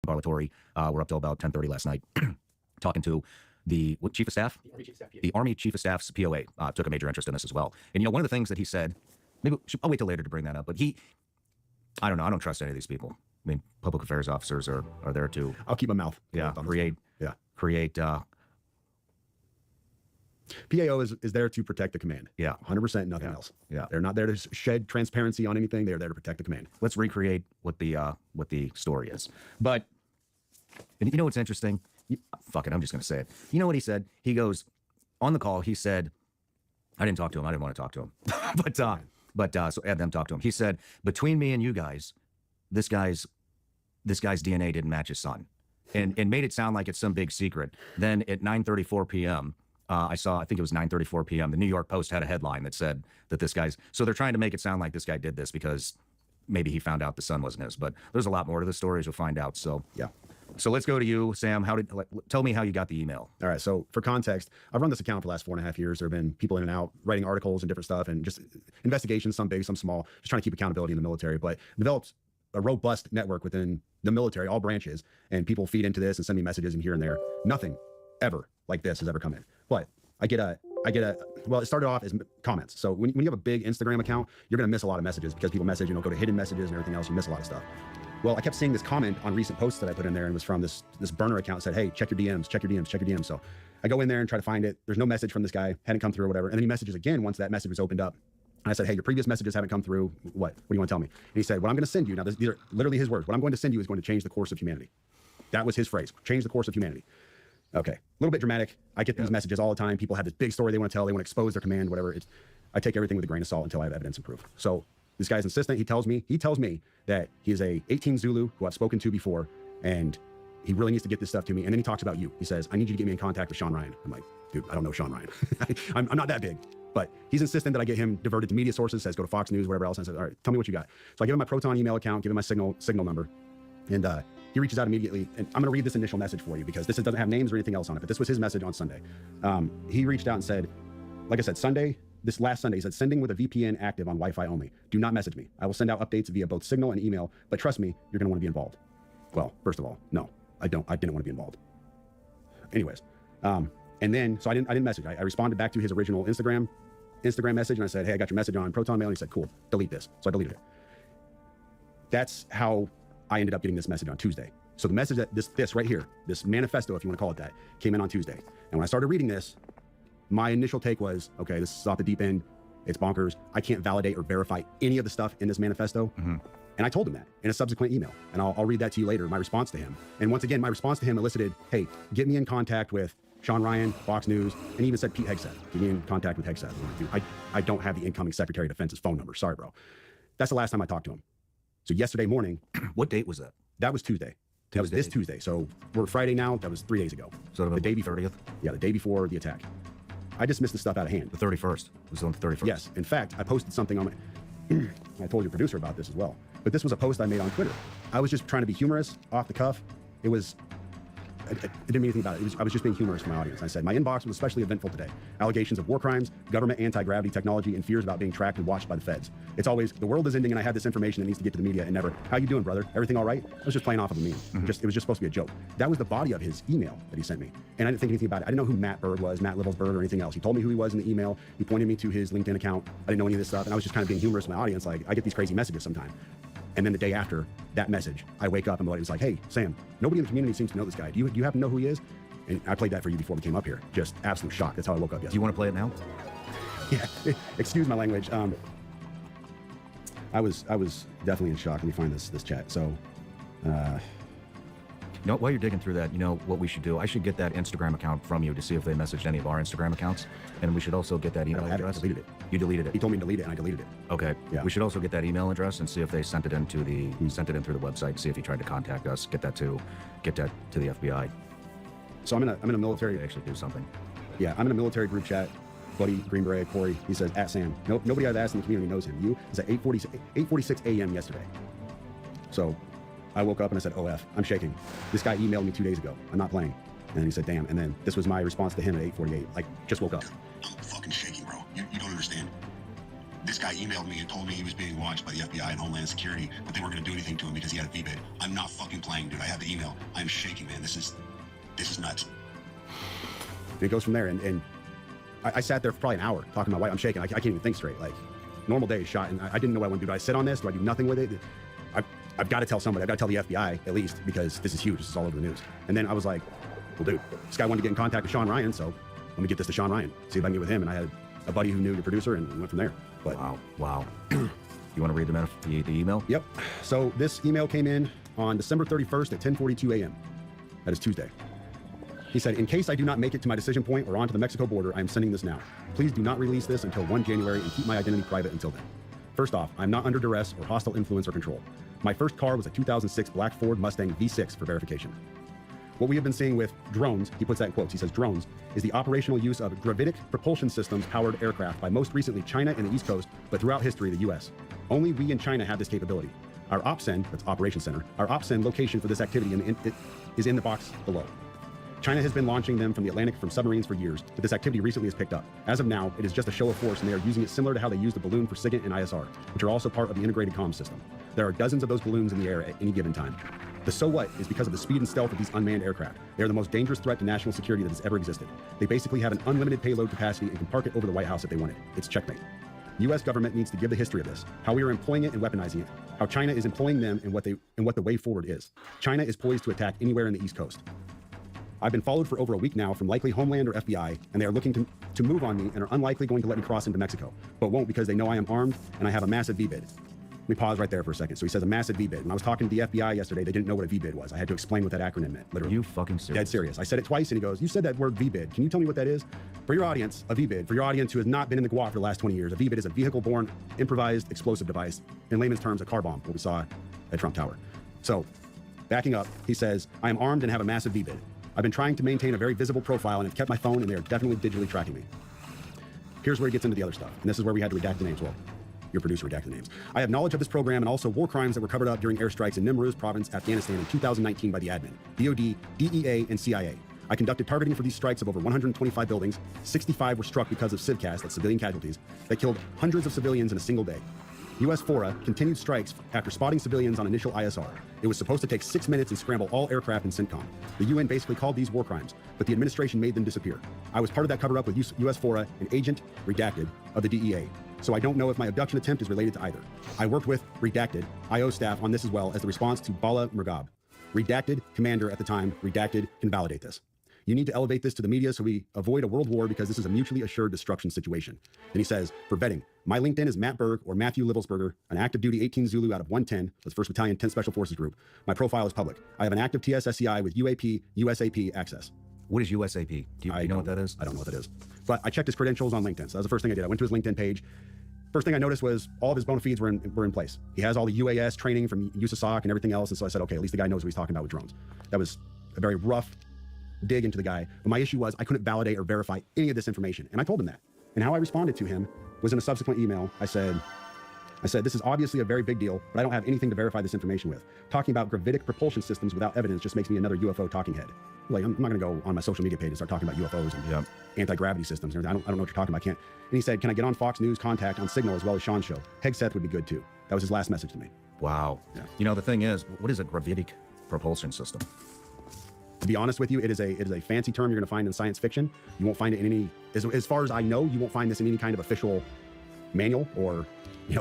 Parliatory. We're up till about 10:30 last night, talking to the chief of staff, the Army Chief of Staff's POA. Took a major interest in this as well. And one of the things that he said, maybe I'll wait till later to bring that up. But I don't know. I don't trust any of these people. I mean, public affairs officers are there to. I'll keep my mouth. Yeah. Create. PAO is there to protect the command. Yeah. 100%, nothing else. Yeah. They're not there to shed transparency on anything. They're there to protect the command. Let's recreate what the story is. But, and you know what's interesting? Fuck it, I'm just going to say it. You know what he said? He goes, on the call, he said, I didn't talk to him. I didn't want to talk to him. So I had them talk to him. He said, between me and you guys, this guy's DNA didn't match his son. And made it sound like it's some big secret. Then at 9:34 p.m., I think it was 9:34 p.m., the New York Post had a headline that said that so they're trying to make it sound like this guy did this because maybe he found out the son wasn't his. But there's a lot more to the story, as you'll find out. So, yeah. So let's go to you, Sam. Tell me how you got the email. All right. So for context, I've run this account for the last 4.5 years. There have been people in and out writing articles and different stuff and just investigations, some big, some small, just trying to keep accountability in the military, but developed a robust network within the military, all branches, and people feed into this and send me messages and here and there. Nothing ever like this has ever come in. But well, it started off as comments. So when you have a big Instagram account, you're going to miss a lot of messages because people message, go to hidden messages and everything else. You miss a lot of stuff. Well, I kept seeing this comment on recent posts that I put in there, and it was from this burner account that said, hey, check your DMs, check your DMs, check your DMs. So I go in there and try to find it. There's no message from this guy, hadn't come through or whatever. And then he messages again once that message was opened up. And I said, hey, your previous messages haven't come through. What do you want to tell me? And he said, what I'm going to send you, now these are literally his words, what I'm going to send you is going to change the course of humanity. That was his phrase, change the course of humanity. Okay, a little bit dramatic. I get these messages all the time. People have this big story they want to tell. They want to expose their command, whatever. I take everything with a grain of salt until I have evidence and proof. So this guy's insistent. He tells me that he is a 18 Zulu who I've spoken to before, and he really needs to get this stuff to me. And then he talks about you. He says, I need you to get me in contact with Sean Ryan. I'm like, dude, I don't know Sean Ryan. I'm not that big. But he's insistent that I get him diverted to media sources, says go to Fox News, whatever else. And I said, all right, tell me what you got. So I give him my Proton email account, give him my signal number. And he reaches out immediately. And I'm going to read this initial message for you because this doesn't have names or anything else on it. But this was his message on Sunday. He reached out and said, like I said, this last Sunday, he said, sending with a VPN active on Wi-Fi only. Do not message me. I will send out updates via both signal and email. But trust me, you're going to want to be involved. Well, first of all, no, I didn't want to be involved. Anyways. And then, so I didn't message. I responded back to his original Instagram message, and I said, hey, I got your message on Proton Mail. And he said, cool, delete this. So I deleted it. That's how I ended up getting this message on Tuesday. So the message that this right here, this manifesto, if you want to call it that, came in on Tuesday. And when I started reading this, my initial take was, okay, this is off the deep end. It's bonkers. I can't validate or verify any of the stuff in this manifesto. Mm-hmm. And I told him that in a subsequent email. And I'll read that to you later, my response to him. And once again, my response to him elicited, hey, get me in contact with Sean Ryan, Fox News, and even said Pete Hegseth. Get me in contact with Hegseth. I don't have the incoming Secretary of Defense's phone number. Sorry, bro. That's the last time I talked to him. So yesterday morning. What date was that? That was Tuesday. That was this Tuesday. So we're Friday now. That was 3 days ago. So the day before 30th? Yeah, the day before the attack. I dismissed the stuff out of hand. The 31st. It was on the 31st. Yes. In fact, I posted something on my... I told your producer about this as well. But this was a post I made on Twitter. I was just trying to be humorous, off the cuff. It was... I didn't mean anything about it. I was just being humorous to my audience. I said, my inbox was especially eventful today. Allegations of war crimes, government anti-gravity technology, and fears about being tracked and watched by the feds. It's always, the world is ending and I have this information that needs to get to the media and never, how you doing, brother? Everything all right? I was just playing off of a meme. Mm-hmm. It was just supposed to be a joke. That was the body of his email that he sent me. And I didn't think anything about it. I didn't know who Matt Berg was, Matt Littlesberg or anything else. He told me who he was in the email. He pointed me to his LinkedIn account. I didn't know any of this stuff. And I was just kind of being humorous to my audience. Like, I get these crazy messages sometimes. And then the day after that message, I wake up and my buddy was like, hey, Sam, nobody in the community seems to know this guy. Do you happen to know who he is? And I played that for you before we came up here. Just absolute shock. That's how I woke up yesterday. Do you want to play it now? Yeah. Excuse my language. I was definitely in shock. Let me find this chat. So, while you're digging through that, what we should do? I should get that Instagram account from you to see if they messaged any of our Instagram accounts. And we should also get that email address. I deleted it. You deleted it? He told me to delete it, and I deleted it. Okay. Yeah. We should also get that email address and see if they sent it in through the website. See if he tried to contact us. Get that to the FBI. So I'm in a military. They actually do something. Yeah, I'm in a military group chat. Buddy Green Beret, Corey, he says, at Sam. Nobody I've asked in the community knows him. You is at 8:46 a.m. yesterday. So I woke up and I said, OF, I'm shaking. This guy emailed me 2 days ago. I'm not playing. And he said, damn. And then this was my response to him at 8:48. I just woke up. I'm fucking shaking, bro. You don't understand. This guy emailed me and told me he was being watched by the FBI and Homeland Security, but they weren't going to do anything to him because he had a VBID. I'm not fucking playing, dude. I have the email. I'm shaking, man. This is nuts. And it goes from there. And I sat there for probably an hour talking to my wife. I'm shaking. I can't even think straight. Like, normal day shot, and I didn't know what I want to do. Do I sit on this? Do I do nothing with it? I've got to tell somebody. I've got to tell the FBI at least, because this is huge. This is all over the news. And then I was like, well, dude, this guy wanted to get in contact with Sean Ryan, so let me get this to Sean Ryan, see if I can get with him. And I had a buddy who knew the producer, and we went from there. But Wow. You want to read the email? Yep. So this email came in on December 31st at 10:42 a.m. That is Tuesday. He said, in case I do not make it to my decision point or onto the Mexico border, I am sending this now. Please do not release this until 1 January and keep my identity private until then. First off, I'm not under duress or hostile influence or control. My first car was a 2006 black Ford Mustang V6 for verification. What we have been seeing with drones, he puts that in quotes, he says drones, is the operational use of gravitic propulsion systems powered aircraft by most recently China and the East Coast, but throughout history, the US. Only we in China have this capability. Our OPSEN, that's Operations Center, our OPSEN location for this activity is in the box below. China has been launching them from the Atlantic from submarines for years, but this activity recently has picked up. As of now, it is just a show of force, and they are using it similar to how they use the balloon for SIGINT and ISR, which are also part of the integrated comm system. There are dozens of those balloons in the air at any given time. The so what is because of the speed and stealth of these unmanned aircraft. They are the most dangerous threat to national security that has ever existed. They basically have an unlimited payload capacity and can park it over the White House if they want it. It's checkmate. The U.S. government needs to give the history of this, how we are employing it and weaponizing it, how China is employing them, and what the way forward is. China is poised to attack anywhere in the East Coast. I've been followed for over a week now from likely Homeland or FBI, and they are looking to move on me and are unlikely going to let me cross into Mexico, but won't because they know I am armed and I have a massive VBID. Let me pause right there for a second. So he says a massive VBID. When I was talking to the FBI yesterday, they didn't know what a VBID was. I had to explain what that acronym meant, literally. Are you fucking serious? Dead serious. I said it twice, and he goes, you said that word VBID. Can you tell me what that is? For your audience, a VBID, for your audience who has not been in the GWA for the last 20 years, a VBID is a vehicle-borne improvised explosive device. In layman's terms, a car bomb, what we saw at Trump Tower. So, backing up, he says, I am armed and have a massive VBID. I've been trying to maintain a very visible profile and have kept my phone, and they are definitely digitally tracking me. Here's where he gets into the other stuff, and this is where we had to redact the names. Well, your producer redacted the names. I have knowledge of this program and also war crimes that were covered up during airstrikes in Nimruz province, Afghanistan in 2019 by the admin, DOD, DEA, and CIA. I conducted targeting for these strikes of over 125 buildings. 65 were struck because of civcas, that's civilian casualties, that killed hundreds of civilians in a single day. U.S. FORA continued strikes after spotting civilians on initial ISR. It was supposed to take 6 minutes and scramble all aircraft in CENTCOM. The UN basically called these war crimes, but the administration made them disappear. I was part of that cover-up with U.S. FORA, an agent, redacted, of the DEA. So I don't know if my abduction attempt is related to either. I worked with redacted IO staff on this as well as the response to Bala Murgab. Redacted commander at the time, redacted can validate this. You need to elevate this to the media so we avoid a world war because this is a mutually assured destruction situation. Then he says, for vetting, my LinkedIn is Matt Berg or Matthew Livelsberger, an active duty 18 Zulu out of 110, that's 1st Battalion 10th Special Forces Group. My profile is public. I have an active TSSCI with UAP, USAP access. What is USAP? Do you know what that is? I don't know what that is. But I checked his credentials on LinkedIn. So that was the first thing I did. I went to his LinkedIn page. First thing I noticed was all of his bona fides were in place. He has all the UAS training from USASOC and everything else. And so I said, okay, at least the guy knows what he's talking about with drones. That was a very rough dig into the guy. But my issue was I couldn't validate or verify any of this information. And I told him that. And how I responded to him was in a subsequent email. I said, this is obviously a very big deal, but I don't have anything to verify this information with. Talking about gravitic propulsion systems without evidence just makes me another UFO talking head. Like, I'm not going to go on my social media page and start talking about UFOs and anti-gravity systems. I don't know what you're talking about. I can't. And he said, can I get on Fox News Contact on Signal as well as Sean's show? Hegseth would be good too. That was his last message to me. Wow. Yeah. You know, the thing is, what is a gravitic propulsion system? To be honest with you, it is a fancy term you're going to find in science fiction. You won't find it in any, as far as I know, you won't find this in any kind of official manual or,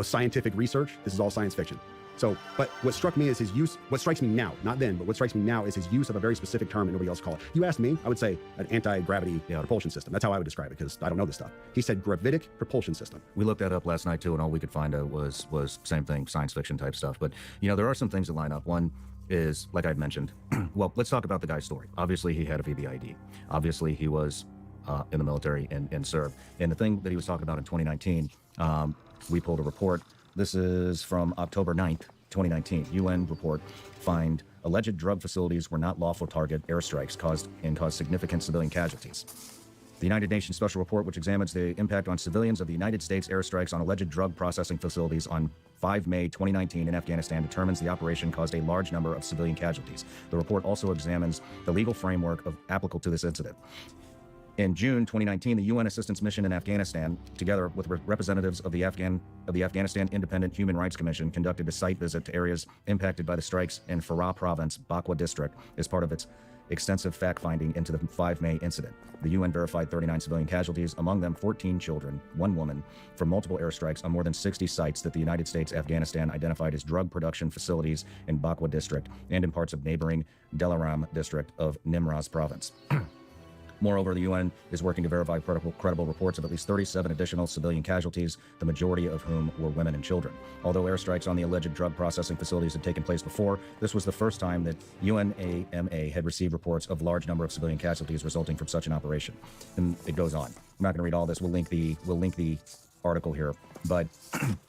scientific research. This is all science fiction. So, but what struck me is his use, what strikes me now, not then, but what strikes me now is his use of a very specific term that nobody else call it. You asked me, I would say an anti-gravity propulsion system. That's how I would describe it because I don't know this stuff. He said gravitic propulsion system. We looked that up last night too, and all we could find out was same thing, science fiction type stuff. But, there are some things that line up. One is, like I'd mentioned, well, let's talk about the guy's story. Obviously, he had a VBID. Obviously, he was in the military and served. And the thing that he was talking about in 2019, we pulled a report. This is from October 9th, 2019. UN report find alleged drug facilities were not lawful target airstrikes caused significant civilian casualties. The United Nations Special Report, which examines the impact on civilians of the United States airstrikes on alleged drug processing facilities on 5 May 2019 in Afghanistan, determines the operation caused a large number of civilian casualties. The report also examines the legal framework applicable to this incident. In June 2019, the UN assistance mission in Afghanistan, together with representatives of the Afghanistan Independent Human Rights Commission, conducted a site visit to areas impacted by the strikes in Farah Province, Bakwa District, as part of its extensive fact-finding into the 5 May incident. The UN verified 39 civilian casualties, among them 14 children, 1 woman, from multiple airstrikes on more than 60 sites that the United States Afghanistan identified as drug production facilities in Bakwa District and in parts of neighboring Delaram District of Nimraz Province. Moreover, the UN is working to verify credible reports of at least 37 additional civilian casualties, the majority of whom were women and children. Although airstrikes on the alleged drug processing facilities had taken place before, this was the first time that UNAMA had received reports of large number of civilian casualties resulting from such an operation. And it goes on. I'm not going to read all this. We'll link the article here. But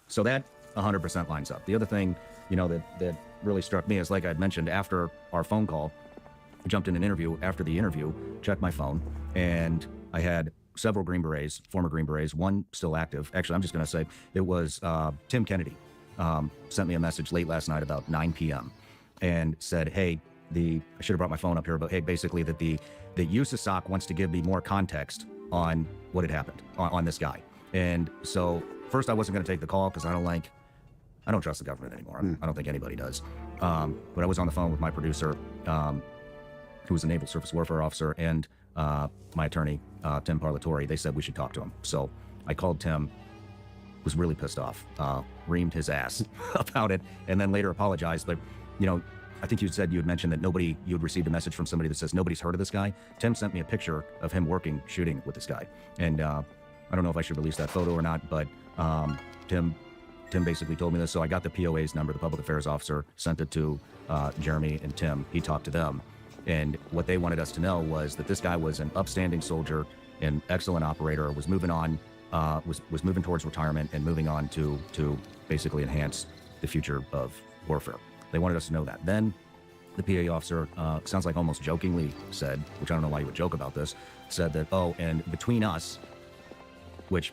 so that 100% lines up. The other thing, that really struck me is, like I'd mentioned, after our phone call, I jumped in an interview. After the interview, checked my phone, and I had several Green Berets, former Green Berets, one still active. Actually, I'm just going to say it was Tim Kennedy. Sent me a message late last night about 9 p.m. and said, hey, I should have brought my phone up here, but hey, basically that the USASOC wants to give me more context on what had happened on this guy. And so first I wasn't going to take the call because I don't trust the government anymore. I don't think anybody does. But I was on the phone with my producer, who was a naval surface warfare officer, and my attorney, Tim Parlatore. They said we should talk to him. So I called Tim, was really pissed off, reamed his ass about it, and then later apologized. But, I think you had mentioned that you had received a message from somebody that says nobody's heard of this guy. Tim sent me a picture of him shooting with this guy. And I don't know if I should release that photo or not, but Tim basically told me this. So I got the POA's number, the public affairs officer, sent it to Jeremy and Tim. He talked to them. And what they wanted us to know was that this guy was an upstanding soldier, an excellent operator, was moving on, was moving towards retirement and moving on to basically enhance the future of warfare. They wanted us to know that. Then the PA officer, sounds like almost jokingly said, which I don't know why you would joke about this, said that, and between us, which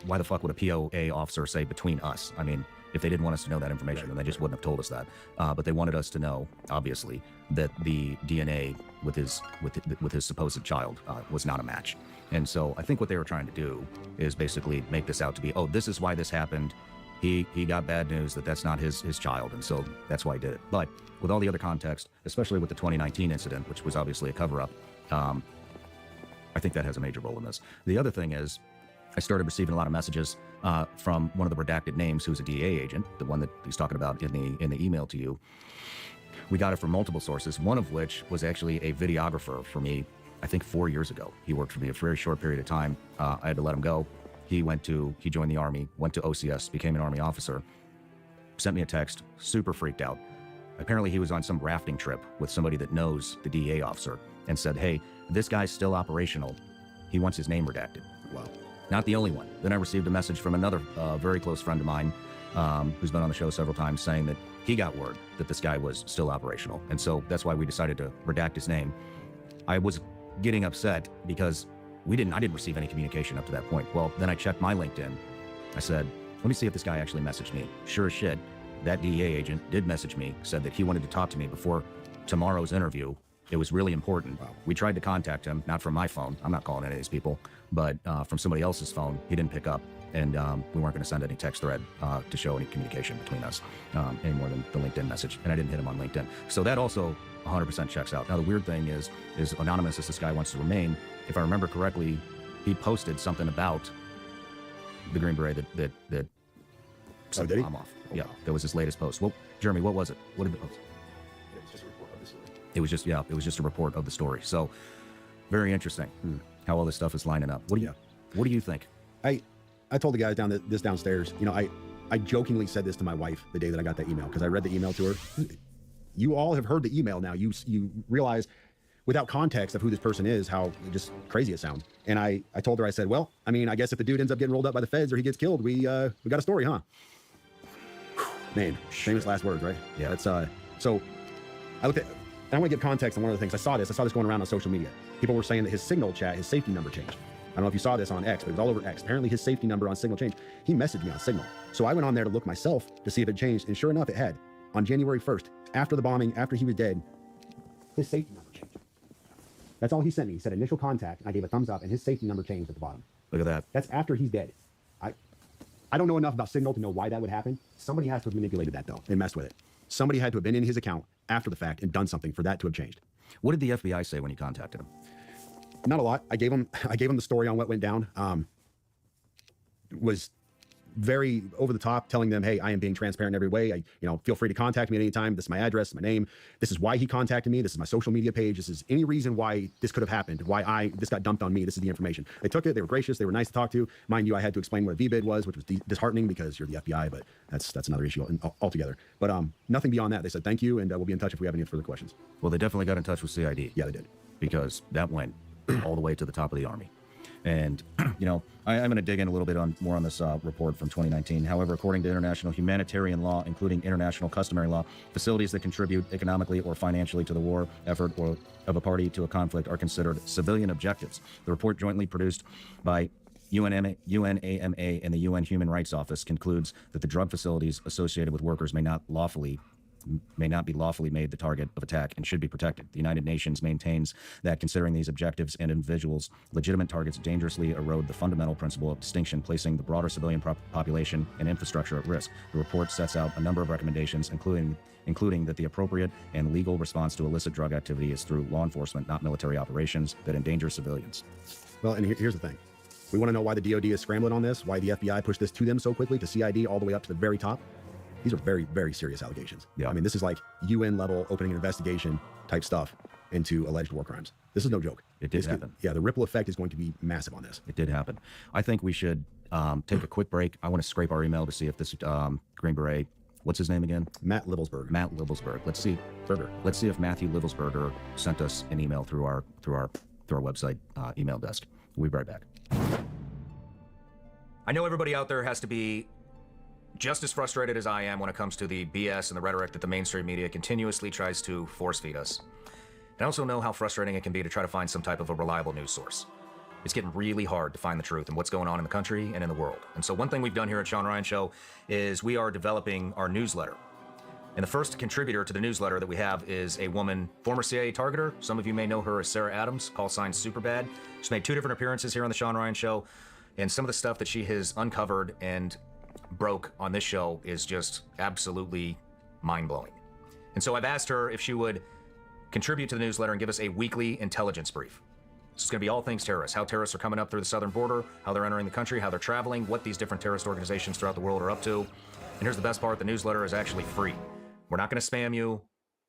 why the fuck would a POA officer say between us? I mean, if they didn't want us to know that information, then they just wouldn't have told us that. But they wanted us to know, obviously, that the DNA with his supposed child was not a match. And so I think what they were trying to do is basically make this out to be, this is why this happened. He got bad news that that's not his child, and so that's why he did it. But with all the other context, especially with the 2019 incident, which was obviously a cover-up, I think that has a major role in this. The other thing is, I started receiving a lot of messages from one of the redacted names, who's a DEA agent, the one that he's talking about in the email to you. We got it from multiple sources, one of which was actually a videographer for me, I think 4 years ago. He worked for me a very short period of time. I had to let him go. He joined the Army, went to OCS, became an Army officer, sent me a text, super freaked out. Apparently he was on some rafting trip with somebody that knows the DEA officer and said, hey, this guy's still operational. He wants his name redacted. Wow. Not the only one. Then I received a message from another very close friend of mine who's been on the show several times saying that he got word that this guy was still operational. And so that's why we decided to redact his name. I was getting upset because I didn't receive any communication up to that point. Well, then I checked my LinkedIn. I said, let me see if this guy actually messaged me. Sure as shit, that DEA agent did message me, said that he wanted to talk to me before tomorrow's interview. It was really important. Wow. We tried to contact him, not from my phone. I'm not calling any of these people, but from somebody else's phone. He didn't pick up, and we weren't going to send any text thread to show any communication between us any more than the LinkedIn message, and I didn't hit him on LinkedIn. So that also 100% checks out. Now, the weird thing is anonymous as this guy wants to remain, if I remember correctly, he posted something about the Green Beret that set the bomb off. Oh, yeah, wow. That was his latest post. Well, Jeremy, what was it? What did it post? It was just a report of the story. So very interesting how all this stuff is lining up. What do you think? I told the guys downstairs, I jokingly said this to my wife the day that I got that email, because I read the email to her. You all have heard the email now. You realize without context of who this person is, how just crazy it sounds. And I told her, I said, well, I mean, I guess if the dude ends up getting rolled up by the feds or he gets killed, we got a story, huh? Man, famous last words, right? Yeah. That's so I looked at, and I want to give context on one of the things. I saw this going around on social media. People were saying that his Signal chat, his safety number changed. I don't know if you saw this on X, but it was all over X. Apparently his safety number on Signal changed. He messaged me on Signal. So I went on there to look myself to see if it changed. And sure enough, it had. On January 1st, after the bombing, after he was dead, his safety number changed. That's all he sent me. He said initial contact, and I gave a thumbs up, and his safety number changed at the bottom. Look at that. That's after he's dead. I don't know enough about Signal to know why that would happen. Somebody has to have manipulated that, though, and messed with it. Somebody had to have been in his account after the fact and done something for that to have changed. What did the FBI say when you contacted him? Not a lot. I gave him the story on what went down. Was very over the top, telling them, hey, I am being transparent in every way. Feel free to contact me at any time. This is my address, my name. This is why he contacted me. This is my social media page. This is any reason why this could have happened, why this got dumped on me. This is the information. They took it. They were gracious. They were nice to talk to. Mind you, I had to explain what a VBID was, which was disheartening because you're the FBI, but that's another issue altogether. But nothing beyond that. They said, thank you, and we'll be in touch if we have any further questions. Well, they definitely got in touch with CID. Yeah, they did. Because that went all the way to the top of the Army. And, I'm going to dig in a little bit more on this report from 2019. However, according to international humanitarian law, including international customary law, facilities that contribute economically or financially to the war effort or of a party to a conflict are considered civilian objectives. The report, jointly produced by UNAMA and the UN Human Rights Office, concludes that the drug facilities associated with workers may not be lawfully made the target of attack and should be protected. The United Nations maintains that considering these objectives and individuals, legitimate targets dangerously erode the fundamental principle of distinction, placing the broader civilian population and infrastructure at risk. The report sets out a number of recommendations, including that the appropriate and legal response to illicit drug activity is through law enforcement, not military operations that endanger civilians. Well, and here's the thing. We want to know why the DOD is scrambling on this, why the FBI pushed this to them so quickly, to CID all the way up to the very top. These are very, very serious allegations. Yeah. I mean, this is like UN level opening an investigation type stuff into alleged war crimes. This is no joke. It did happen. The ripple effect is going to be massive on this. It did happen. I think we should take a quick break. I want to scrape our email to see if this Green Beret, what's his name again? Matt Livelsberg. Matt Livelsberg. Let's see if Matthew Livelsberger sent us an email through our website email desk. We'll be right back. I know everybody out there has to be just as frustrated as I am when it comes to the BS and the rhetoric that the mainstream media continuously tries to force feed us. I also know how frustrating it can be to try to find some type of a reliable news source. It's getting really hard to find the truth and what's going on in the country and in the world. And so one thing we've done here at Sean Ryan Show is we are developing our newsletter. And the first contributor to the newsletter that we have is a woman, former CIA targeter. Some of you may know her as Sarah Adams, call sign Superbad. She's made 2 different appearances here on the Sean Ryan Show. And some of the stuff that she has uncovered and broke on this show is just absolutely mind-blowing. And so I've asked her if she would contribute to the newsletter and give us a weekly intelligence brief. This is going to be all things terrorists, how terrorists are coming up through the southern border, how they're entering the country, how they're traveling, what these different terrorist organizations throughout the world are up to. And here's the best part, the newsletter is actually free. We're not going to spam you.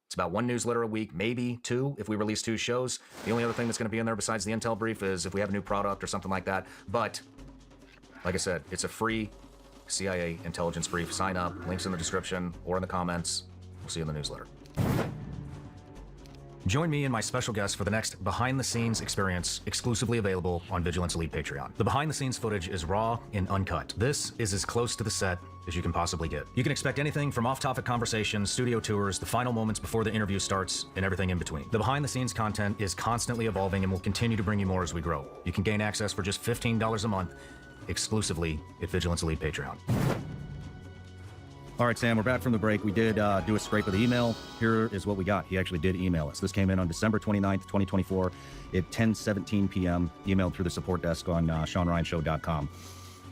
It's about 1 newsletter a week, maybe 2 if we release 2 shows. The only other thing that's going to be in there besides the intel brief is if we have a new product or something like that. But like I said, it's a free CIA intelligence brief. Sign up. Links in the description or in the comments. We'll see you in the newsletter. Join me and my special guest for the next behind-the-scenes experience, exclusively available on Vigilance Elite Patreon. The behind-the-scenes footage is raw and uncut. This is as close to the set as you can possibly get. You can expect anything from off-topic conversations, studio tours, the final moments before the interview starts, and everything in between. The behind-the-scenes content is constantly evolving and will continue to bring you more as we grow. You can gain access for just $15 a month, exclusively at Vigilance Elite Patreon. All right, Sam, we're back from the break. We did do a scrape of the email. Here is what we got. He actually did email us. This came in on December 29th, 2024 at 10:17 p.m. Emailed through the support desk on SeanRyanShow.com.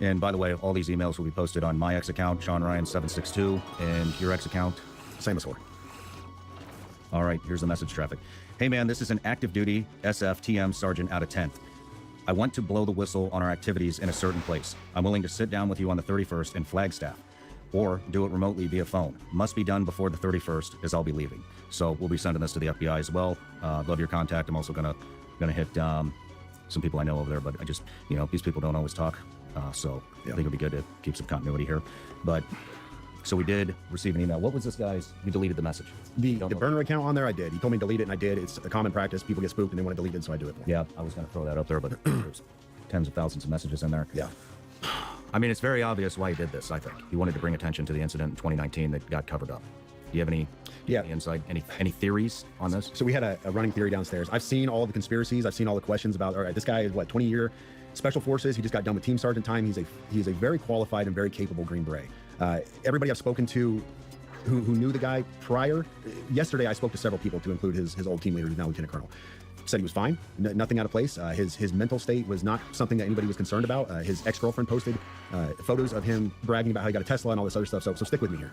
And by the way, all these emails will be posted on my X account, SeanRyan762, and your X account, Same as 4. All right, here's the message traffic. Hey man, this is an active duty SFTM sergeant out of 10th. I want to blow the whistle on our activities in a certain place. I'm willing to sit down with you on the 31st in Flagstaff, or do it remotely via phone. Must be done before the 31st, as I'll be leaving. So we'll be sending this to the FBI as well. Love your contact. I'm also gonna hit some people I know over there, but I just, these people don't always talk. So I think it'd be good to keep some continuity here. But so we did receive an email. What was this guy's? You deleted the message. The burner account on there, I did. He told me to delete it, and I did. It's a common practice. People get spooked and they want to delete it, so I do it. Yeah, I was going to throw that up there, but there's tens of thousands of messages in there. Yeah. I mean, it's very obvious why he did this, I think. He wanted to bring attention to the incident in 2019 that got covered up. Do you have any insight, any theories on this? So we had a running theory downstairs. I've seen all the conspiracies. I've seen all the questions about, all right, this guy is 20-year Special Forces. He just got done with Team Sergeant time. He's a very qualified and very capable Green Beret. Everybody I've spoken to who knew the guy prior, yesterday I spoke to several people to include his old team leader, who's now Lieutenant Colonel. said he was fine, nothing out of place. His mental state was not something that anybody was concerned about. His ex-girlfriend posted photos of him bragging about how he got a Tesla and all this other stuff. So stick with me here.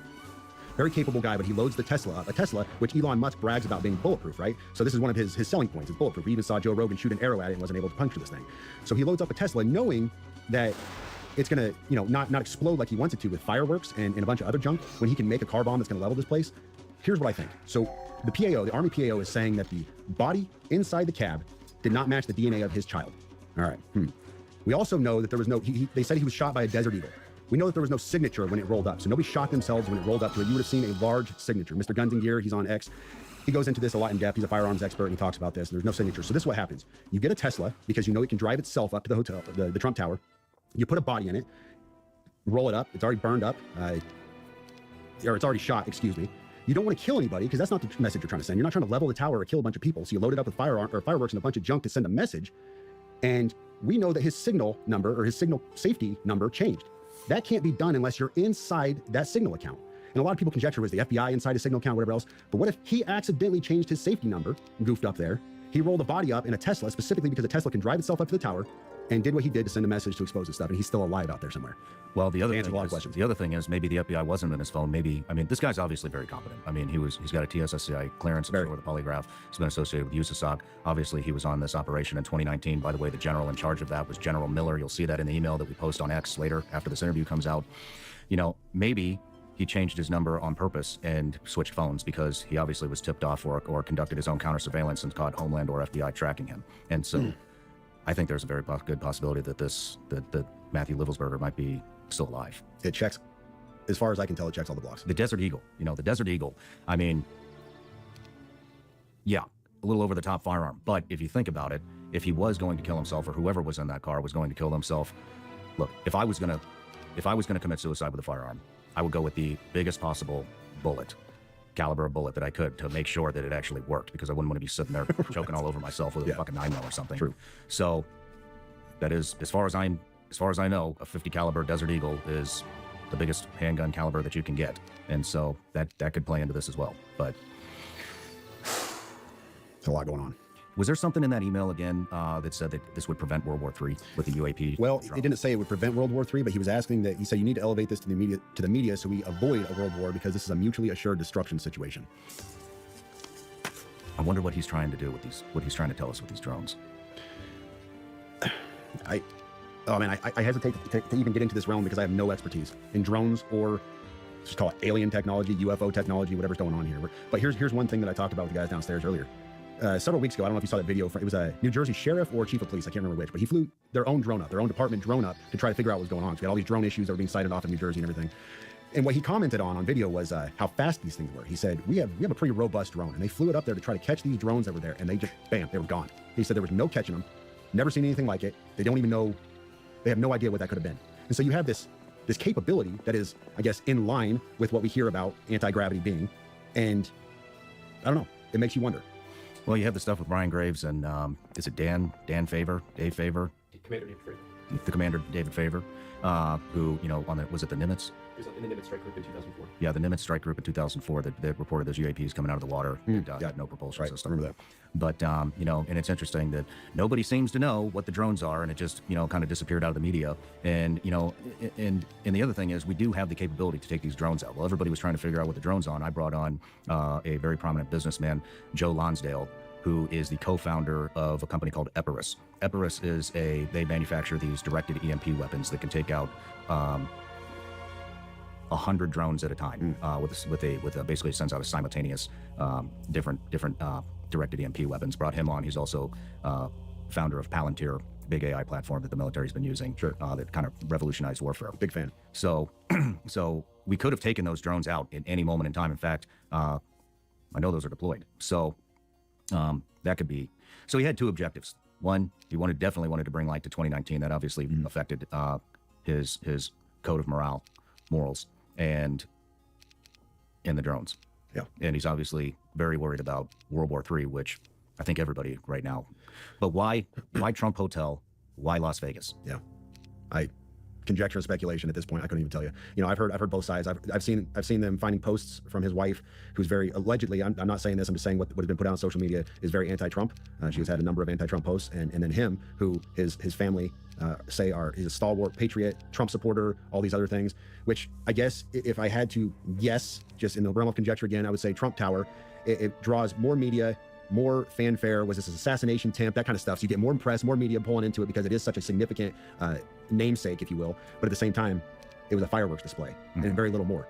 Very capable guy, but he loads the Tesla up. A Tesla, which Elon Musk brags about being bulletproof, right? So this is one of his selling points. It's bulletproof. We even saw Joe Rogan shoot an arrow at it and wasn't able to puncture this thing. So he loads up a Tesla knowing that it's going to, not explode like he wants it to with fireworks and a bunch of other junk when he can make a car bomb that's going to level this place. Here's what I think. So the PAO, the Army PAO, is saying that the body inside the cab did not match the DNA of his child. All right. We also know that there was no, they said he was shot by a Desert Eagle. We know that there was no signature when it rolled up. So nobody shot themselves when it rolled up to it. You would have seen a large signature. Mr. Guns and Gear, he's on X. He goes into this a lot in depth. He's a firearms expert and he talks about this. And there's no signature. So this is what happens. You get a Tesla because you know it can drive itself up to the hotel, the Trump Tower. You put a body in it, roll it up. It's already burned up, or it's already shot, excuse me. You don't want to kill anybody because that's not the message you're trying to send. You're not trying to level the tower or kill a bunch of people. So you load it up with fireworks and a bunch of junk to send a message. And we know that his signal number or his signal safety number changed. That can't be done unless you're inside that signal account. And a lot of people conjecture, was the FBI inside his signal account, whatever else. But what if he accidentally changed his safety number, goofed up there? He rolled a body up in a Tesla specifically because a Tesla can drive itself up to the tower and did what he did to send a message to expose this stuff. And he's still alive out there somewhere. Well, the other thing is maybe the FBI wasn't in his phone. Maybe, I mean, this guy's obviously very competent. I mean, he's got a TSSCI clearance for the polygraph. He's been associated with USASOC. Obviously, he was on this operation in 2019. By the way, the general in charge of that was General Miller. You'll see that in the email that we post on X later after this interview comes out. Maybe he changed his number on purpose and switched phones because he obviously was tipped off or conducted his own counter surveillance and caught Homeland or FBI tracking him. And so I think there's a very good possibility that that Matthew Livelsberger might be still alive. It checks, as far as I can tell, it checks all the blocks. The Desert Eagle, the Desert Eagle, I mean, yeah, a little over the top firearm. But if you think about it, if he was going to kill himself or whoever was in that car was going to kill themselves, look, if I was going to commit suicide with a firearm, I would go with the biggest possible caliber of bullet that I could to make sure that it actually worked, because I wouldn't want to be sitting there choking all over myself with a fucking 9mm or something. True. So that is, as far as I know, a 50 caliber Desert Eagle is the biggest handgun caliber that you can get. And so that could play into this as well. But there's a lot going on. Was there something in that email again that said that this would prevent World War III with the UAP? Well, drone? it didn't say it would prevent World War III, but he was asking that, he said you need to elevate this to the media so we avoid a world war, because this is a mutually assured destruction situation. I wonder what he's trying to do with these, what he's trying to tell us with these drones. I hesitate to even get into this realm because I have no expertise in drones or just call it alien technology, UFO technology, whatever's going on here. But here's one thing that I talked about with the guys downstairs earlier. Several weeks ago, I don't know if you saw that video. It was a New Jersey sheriff or chief of police. I can't remember which, but he flew their own drone up, their own department drone up to try to figure out what's going on. So we had all these drone issues that were being cited off in New Jersey and everything. And what he commented on video was how fast these things were. He said, we have a pretty robust drone. And they flew it up there to try to catch these drones that were there. And they just, bam, they were gone. He said there was no catching them. Never seen anything like it. They don't even know, they have no idea what that could have been. And so you have this capability that is, I guess, in line with what we hear about anti-gravity being. And I don't know, it makes you wonder. Well, you have the stuff with Brian Graves and is it Dave Favor? Commander David Favor. The Commander David Favor, who, was it the Nimitz? He was in the Nimitz strike group in 2004. Yeah, the Nimitz strike group in 2004 that reported those UAPs coming out of the water and had no propulsion system. Remember that. But, and it's interesting that nobody seems to know what the drones are, and it just, kind of disappeared out of the media. And, and the other thing is we do have the capability to take these drones out. Well, everybody was trying to figure out what the drones are. I brought on a very prominent businessman, Joe Lonsdale, who is the co-founder of a company called Epirus. Epirus is they manufacture these directed EMP weapons that can take out 100 drones at a time basically sends out a simultaneous different directed EMP weapons. Brought him on. He's also founder of Palantir, big AI platform that the military's been using. Sure. That kind of revolutionized warfare. Big fan. So we could have taken those drones out at any moment in time. In fact, I know those are deployed. So that could be. So he had two objectives. One, he definitely wanted to bring light to 2019. That obviously affected his code of morals, and the drones. Yeah. And he's obviously very worried about World War III, which I think everybody right now. But why Trump Hotel? Why Las Vegas? Yeah. conjecture and speculation at this point. I couldn't even tell you. You know, I've heard both sides. I've seen them finding posts from his wife, who's very allegedly. I'm not saying this. I'm just saying what has been put out on social media is very anti-Trump. She has had a number of anti-Trump posts, and then him, who his family say he's a stalwart patriot, Trump supporter, all these other things. Which I guess if I had to guess, just in the realm of conjecture again, I would say Trump Tower. It draws more media, more fanfare. Was this an assassination attempt? That kind of stuff. So you get more press, more media pulling into it because it is such a significant namesake, if you will. But at the same time, it was a fireworks display and very little more.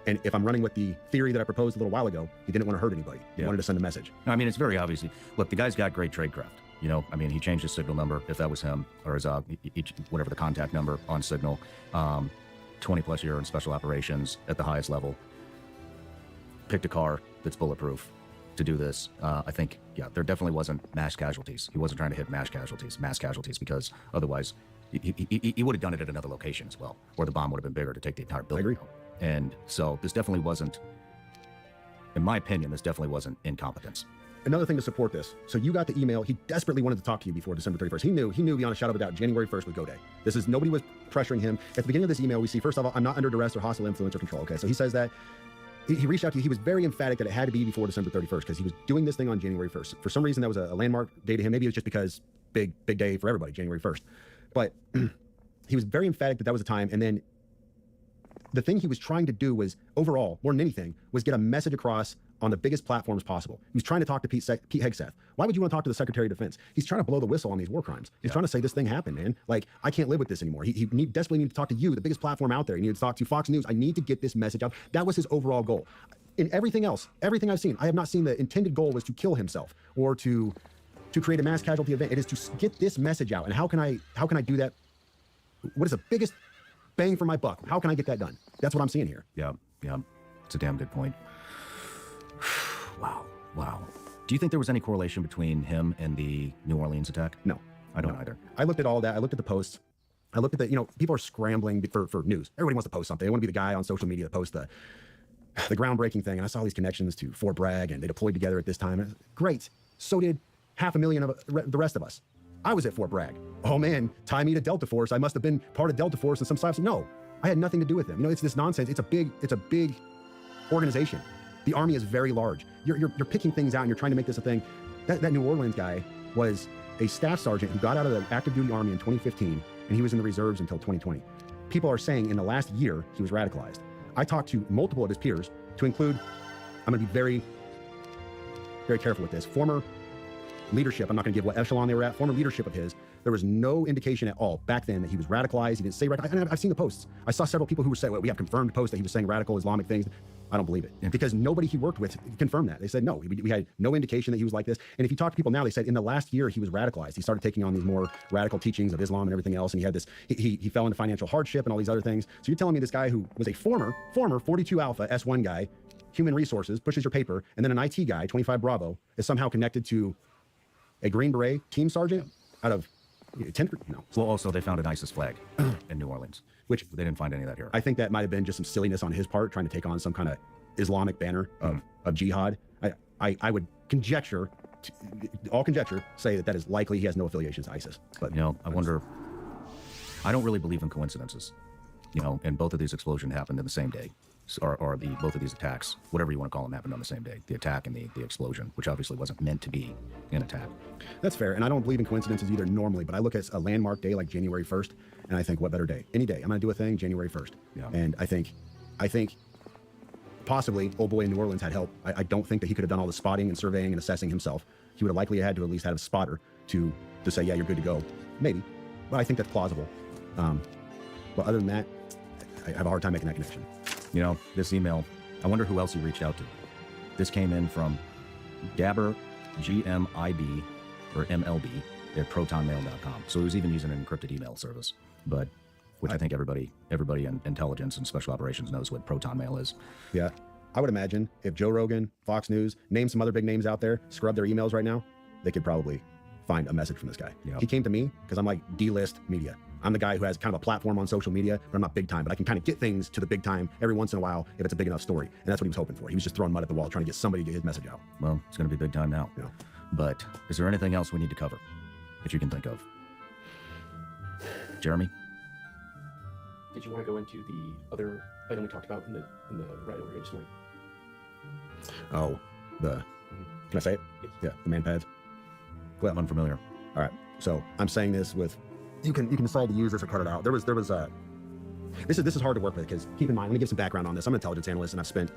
And if I'm running with the theory that I proposed a little while ago, he didn't want to hurt anybody. He wanted to send a message. I mean, it's very obvious. Look, the guy's got great tradecraft. You know, I mean, he changed his signal number, if that was him, or his whatever the contact number on Signal. 20 plus year in special operations at the highest level. Picked a car that's bulletproof to do this. I think, yeah, there definitely wasn't mass casualties. He wasn't trying to hit mass casualties, because otherwise he would have done it at another location as well, or the bomb would have been bigger to take the entire building. I agree. And so this definitely wasn't, in my opinion, this definitely wasn't incompetence. Another thing to support this. So you got the email. He desperately wanted to talk to you before December 31st. He knew beyond a shadow of a doubt, January 1st was go day. Nobody was pressuring him. At the beginning of this email, we see, first of all, I'm not under duress or hostile influence or control. Okay, so he says that. He reached out to you. He was very emphatic that it had to be before December 31st because he was doing this thing on January 1st. For some reason, that was a landmark day to him. Maybe it was just because big day for everybody, January 1st. But he was very emphatic that was the time. And then the thing he was trying to do was, overall, more than anything, was get a message across on the biggest platforms possible. He was trying to talk to Pete Hegseth. Why would you want to talk to the Secretary of Defense? He's trying to blow the whistle on these war crimes. He's trying to say this thing happened, man. Like, I can't live with this anymore. He desperately needed to talk to you, the biggest platform out there. He needed to talk to Fox News. I need to get this message out. That was his overall goal. In everything else, everything I've seen, I have not seen the intended goal was to kill himself or to create a mass casualty event. It is to get this message out. And how can I do that? What is the biggest bang for my buck? How can I get that done? That's what I'm seeing here. Yeah. It's a damn good point. Wow. Do you think there was any correlation between him and the New Orleans attack? No. I don't either. I looked at all that. I looked at the posts. I looked at people are scrambling for news. Everybody wants to post something. They want to be the guy on social media to post the groundbreaking thing. And I saw these connections to Fort Bragg, and they deployed together at this time. And great. So did 500,000 of the rest of us. I was at Fort Bragg. Oh man, tie me to Delta Force. I must have been part of Delta Force in some side. No, I had nothing to do with them. It's this nonsense. It's a big organization. The Army is very large. You're picking things out and you're trying to make this a thing. That New Orleans guy was a staff sergeant who got out of the active duty Army in 2015, and he was in the reserves until 2020. People are saying in the last year he was radicalized. I talked to multiple of his peers, to include, I'm going to be very, very careful with this, former leadership. I'm not going to give what echelon they were at. Former leadership of his. There was no indication at all back then that he was radicalized. He didn't say radical. And I've seen the posts. I saw several people who were saying, well, we have confirmed posts that he was saying radical Islamic things. I don't believe it, because nobody he worked with confirmed that. They said, no, we had no indication that he was like this. And if you talk to people now, they said in the last year he was radicalized. He started taking on these more radical teachings of Islam and everything else. And he had this, he fell into financial hardship and all these other things. So you're telling me this guy who was a former 42 Alpha S1 guy, human resources, pushes your paper, and then an IT guy, 25 Bravo, is somehow connected to a Green Beret team sergeant out of 10? No. Well, also they found an ISIS flag in New Orleans, which they didn't find any of that here. I think that might have been just some silliness on his part, trying to take on some kind of Islamic banner of jihad. I would conjecture, all conjecture, say that is likely he has no affiliations to ISIS. But I wonder. I don't really believe in coincidences. And both of these explosions happened in the same day. Or both of these attacks, whatever you want to call them, happened on the same day. The attack and the explosion, which obviously wasn't meant to be an attack. That's fair, and I don't believe in coincidences either normally, but I look at a landmark day like January 1st, and I think, what better day? Any day. I'm going to do a thing, January 1st. Yeah. And I think possibly old boy in New Orleans had help. I don't think that he could have done all the spotting and surveying and assessing himself. He would have likely had to at least have a spotter to say, yeah, you're good to go. Maybe, but I think that's plausible. But other than that, I have a hard time making that connection. This email, I wonder who else he reached out to. This came in from Gabber, GMIB, or MLB, at protonmail.com. So he was even using an encrypted email service, which I think everybody in intelligence and special operations knows what Proton Mail is. Yeah. I would imagine if Joe Rogan, Fox News, name some other big names out there, scrub their emails right now, they could probably find a message from this guy. Yep. He came to me because I'm like D-list media. I'm the guy who has kind of a platform on social media, but I'm not big time, but I can kind of get things to the big time every once in a while if it's a big enough story. And that's what he was hoping for. He was just throwing mud at the wall, trying to get somebody to get his message out. Well, it's going to be big time now. Yeah. But is there anything else we need to cover that you can think of? Jeremy? Did you want to go into the other item we talked about in the right over here this morning? Oh, can I say it? Yes. Yeah, the man pads. Well, I'm unfamiliar. All right. So I'm saying this with, you can decide to use this or cut it out. This is hard to work with because keep in mind, let me give some background on this. I'm an intelligence analyst and I've spent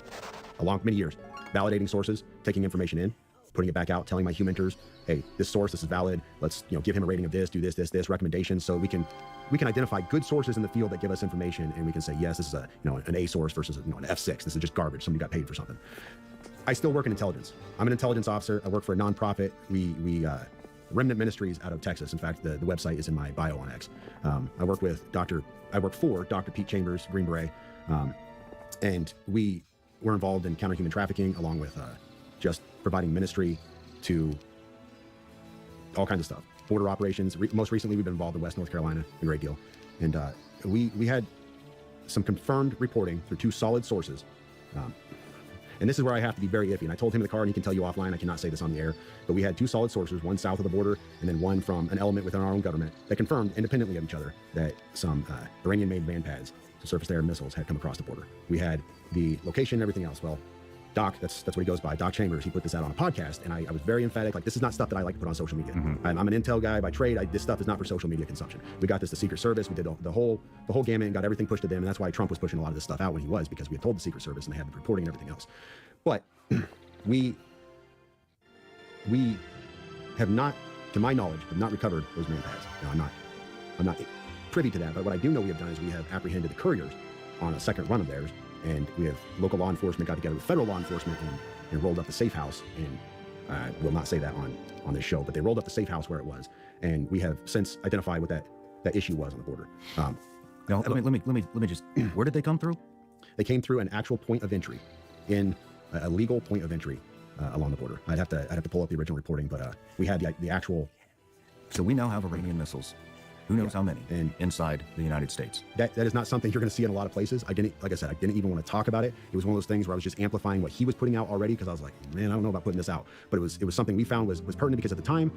many years validating sources, taking information in, putting it back out, telling my humenters, hey, this source, this is valid. Let's give him a rating of this, do this, recommendations, so we can identify good sources in the field that give us information, and we can say, yes, this is an A source versus an F6. This is just garbage. Somebody got paid for something. I still work in intelligence. I'm an intelligence officer. I work for a nonprofit. We Remnant Ministries out of Texas. In fact, the website is in my bio on X. I work for Dr. Pete Chambers, Green Beret, and we were involved in counter-human trafficking, along with just providing ministry to all kinds of stuff. Border operations. Most recently, we've been involved in West North Carolina a great deal. And we had some confirmed reporting through 2 solid sources. And this is where I have to be very iffy. And I told him in the car, and he can tell you offline, I cannot say this on the air, but we had 2 solid sources, one south of the border and then one from an element within our own government that confirmed independently of each other that some Iranian-made van pads to surface-to-air missiles had come across the border. We had the location and everything else. Well, Doc, that's what he goes by, Doc Chambers, he put this out on a podcast, and I was very emphatic, like, this is not stuff that I like to put on social media. I'm an intel guy by trade. This stuff is not for social media consumption. We got this to Secret Service. We did the whole gamut and got everything pushed to them, and that's why Trump was pushing a lot of this stuff out when he was, because we had told the Secret Service and they had the reporting and everything else. But we have not, to my knowledge, have not recovered those man pads. Now, I'm not privy to that, but what I do know we have done is we have apprehended the couriers on a second run of theirs, and we have local law enforcement got together with federal law enforcement and rolled up the safe house. And I will not say that on this show, but they rolled up the safe house where it was, and we have since identified what that issue was on the border. Now, let me just. Where did they come through? They came through an actual point of entry, in a legal point of entry along the border. I'd have to pull up the original reporting, but we had the actual. So we now have Iranian missiles. Who knows how many inside the United States? That is not something you're going to see in a lot of places. Like I said, I didn't even want to talk about it. It was one of those things where I was just amplifying what he was putting out already, because I was like, man, I don't know about putting this out. But it was something we found was pertinent, because at the time,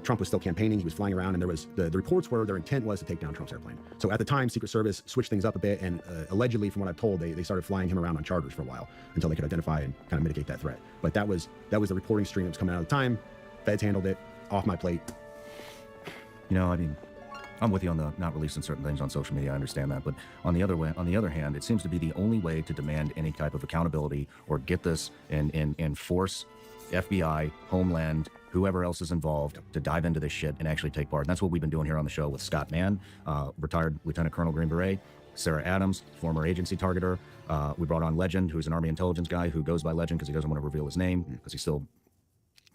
Trump was still campaigning. He was flying around, and there was the reports were their intent was to take down Trump's airplane. So at the time, Secret Service switched things up a bit, and allegedly, from what I've told, they started flying him around on charters for a while until they could identify and kind of mitigate that threat. But that was the reporting stream that was coming out at the time. Feds handled it, off my plate. I mean, I'm with you on the not releasing certain things on social media. I understand that, but on the other hand, it seems to be the only way to demand any type of accountability or get this and force FBI, Homeland, whoever else is involved to dive into this shit and actually take part. And that's what we've been doing here on the show with Scott Mann, retired Lieutenant Colonel Green Beret, Sarah Adams, former agency targeter. We brought on Legend, who's an Army intelligence guy who goes by Legend because he doesn't want to reveal his name because he still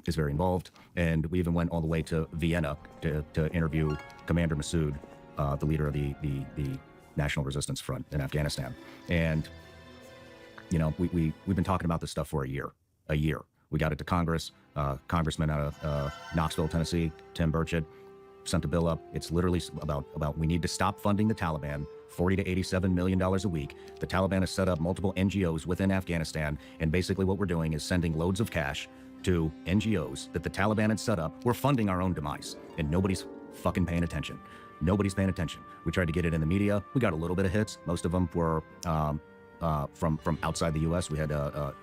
is very involved. And we even went all the way to Vienna to interview Commander Massoud, the leader of the National Resistance Front in Afghanistan. And we've been talking about this stuff for a year. We got it to Congress. Congressman out of Knoxville, Tennessee, Tim Burchett, sent a bill up. It's literally about we need to stop funding the Taliban, $40 to $87 million a week. The Taliban has set up multiple NGOs within Afghanistan, and basically what we're doing is sending loads of cash to NGOs that the Taliban had set up. We're funding our own demise, and nobody's fucking paying attention. Nobody's paying attention. We tried to get it in the media. We got a little bit of hits. Most of them were from outside the U.S. We had a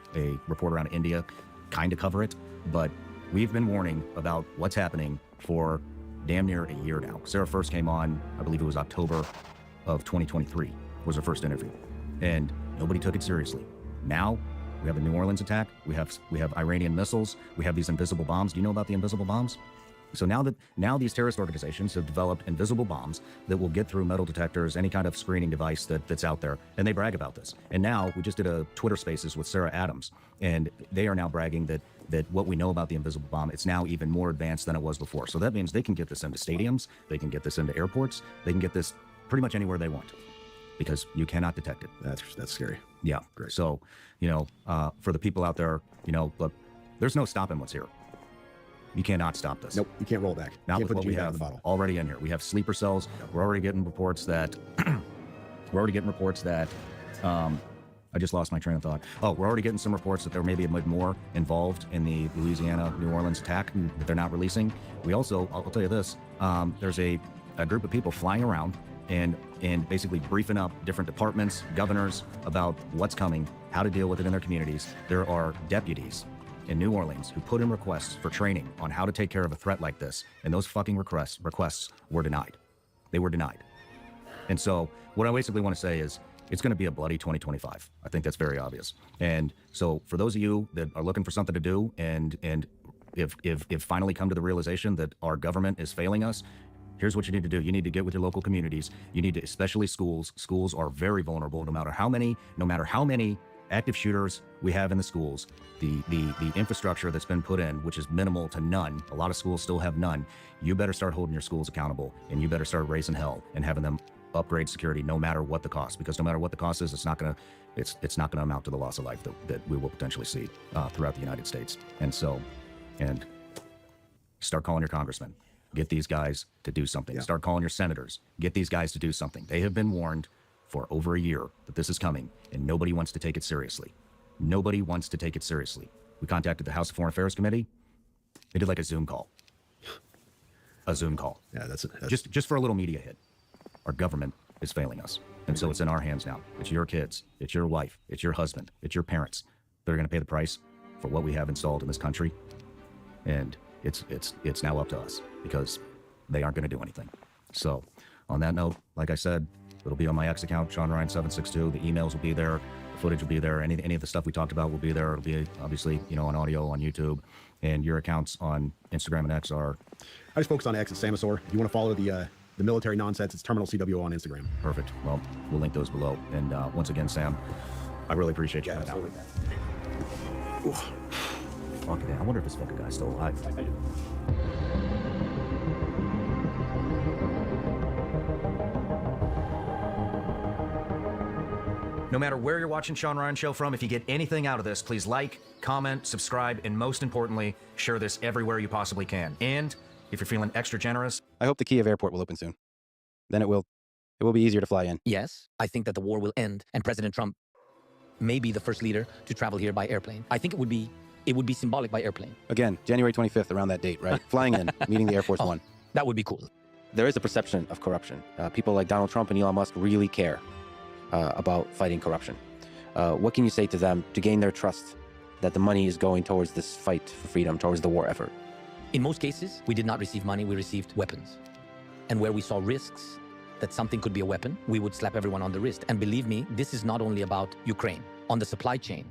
reporter out of India kind of cover it, but we've been warning about what's happening for damn near a year now. Sarah first came on, I believe it was October of 2023 was her first interview, and nobody took it seriously. Now we have the New Orleans attack. We have Iranian missiles. We have these invisible bombs. Do you know about the invisible bombs? So now these terrorist organizations have developed invisible bombs that will get through metal detectors, any kind of screening device that's out there, and they brag about this. And now we just did a Twitter Spaces with Sarah Adams, and they are now bragging that what we know about the invisible bomb, it's now even more advanced than it was before. So that means they can get this into stadiums, they can get this into airports, they can get this pretty much anywhere they want, because you cannot detect it. That's scary. Yeah. Great. So, for the people out there, look, there's no stopping what's here. You cannot stop this. Nope, you can't roll back. Not with what we have already in here. We have sleeper cells. We're already getting reports that I just lost my train of thought. Oh, we're already getting some reports that there may be a bit more involved in the Louisiana, New Orleans attack that they're not releasing. We also, I'll tell you this, there's a group of people flying around and basically briefing up different departments, governors about what's coming, how to deal with it in their communities. There are deputies in New Orleans who put in requests for training on how to take care of a threat like this, and those fucking requests were denied. They were denied. And so what I basically want to say is it's going to be a bloody 2025. I think that's very obvious. And so for those of you that are looking for something to do and if finally come to the realization that our government is failing us, here's what you need to do. You need to get with your local communities. You need to, especially schools. Schools are very vulnerable no matter how many active shooters we have in the schools. The infrastructure that's been put in, which is minimal to none, a lot of schools still have none. You better start holding your schools accountable, and you better start raising hell and having them upgrade security no matter what the cost, because no matter what the cost is, it's not gonna amount to the loss of life that we will potentially see throughout the United States. And start calling your congressmen. Get these guys to do something. Yeah. Start calling your senators. Get these guys to do something. They have been warned for over a year that this is coming, and nobody wants to take it seriously. Nobody wants to take it seriously. We contacted the House Foreign Affairs Committee. They did like a Zoom call. A Zoom call. Yeah, that's Just for a little media hit. Our government is failing us. And so it's in our hands now. It's your kids. It's your wife. It's your husband. It's your parents. They're going to pay the price for what we have installed in this country. And it's now up to us because they aren't going to do anything. So on that note, like I said, it'll be on my X account, Sean Ryan 762. The emails will be there. The footage will be there. Any of the stuff we talked about will be there. It'll be obviously, on audio on YouTube, and your accounts on Instagram and X are. I just focused on X at Samosaur. If you want to follow the military nonsense, it's Terminal CWO on Instagram. Perfect. Well, we'll link those below. And once again, Sam, I really appreciate you coming out. Fuck it. I wonder if this fucking guy's still alive. I do. No matter where you're watching Sean Ryan Show from, if you get anything out of this, please like, comment, subscribe, and most importantly, share this everywhere you possibly can. And if you're feeling extra generous, I hope the Kiev airport will open soon. Then it will be easier to fly in. Yes, I think that the war will end and President Trump may be the first leader to travel here by airplane. I think it would be symbolic by airplane. Again, January 25th, around that date, right? Flying in, meeting the Air Force One. That would be cool. There is a perception of corruption. People like Donald Trump and Elon Musk really care about fighting corruption. What can you say to them to gain their trust that the money is going towards this fight for freedom, towards the war effort? In most cases, we did not receive money, we received weapons. And where we saw risks that something could be a weapon, we would slap everyone on the wrist. And believe me, this is not only about Ukraine. On the supply chain,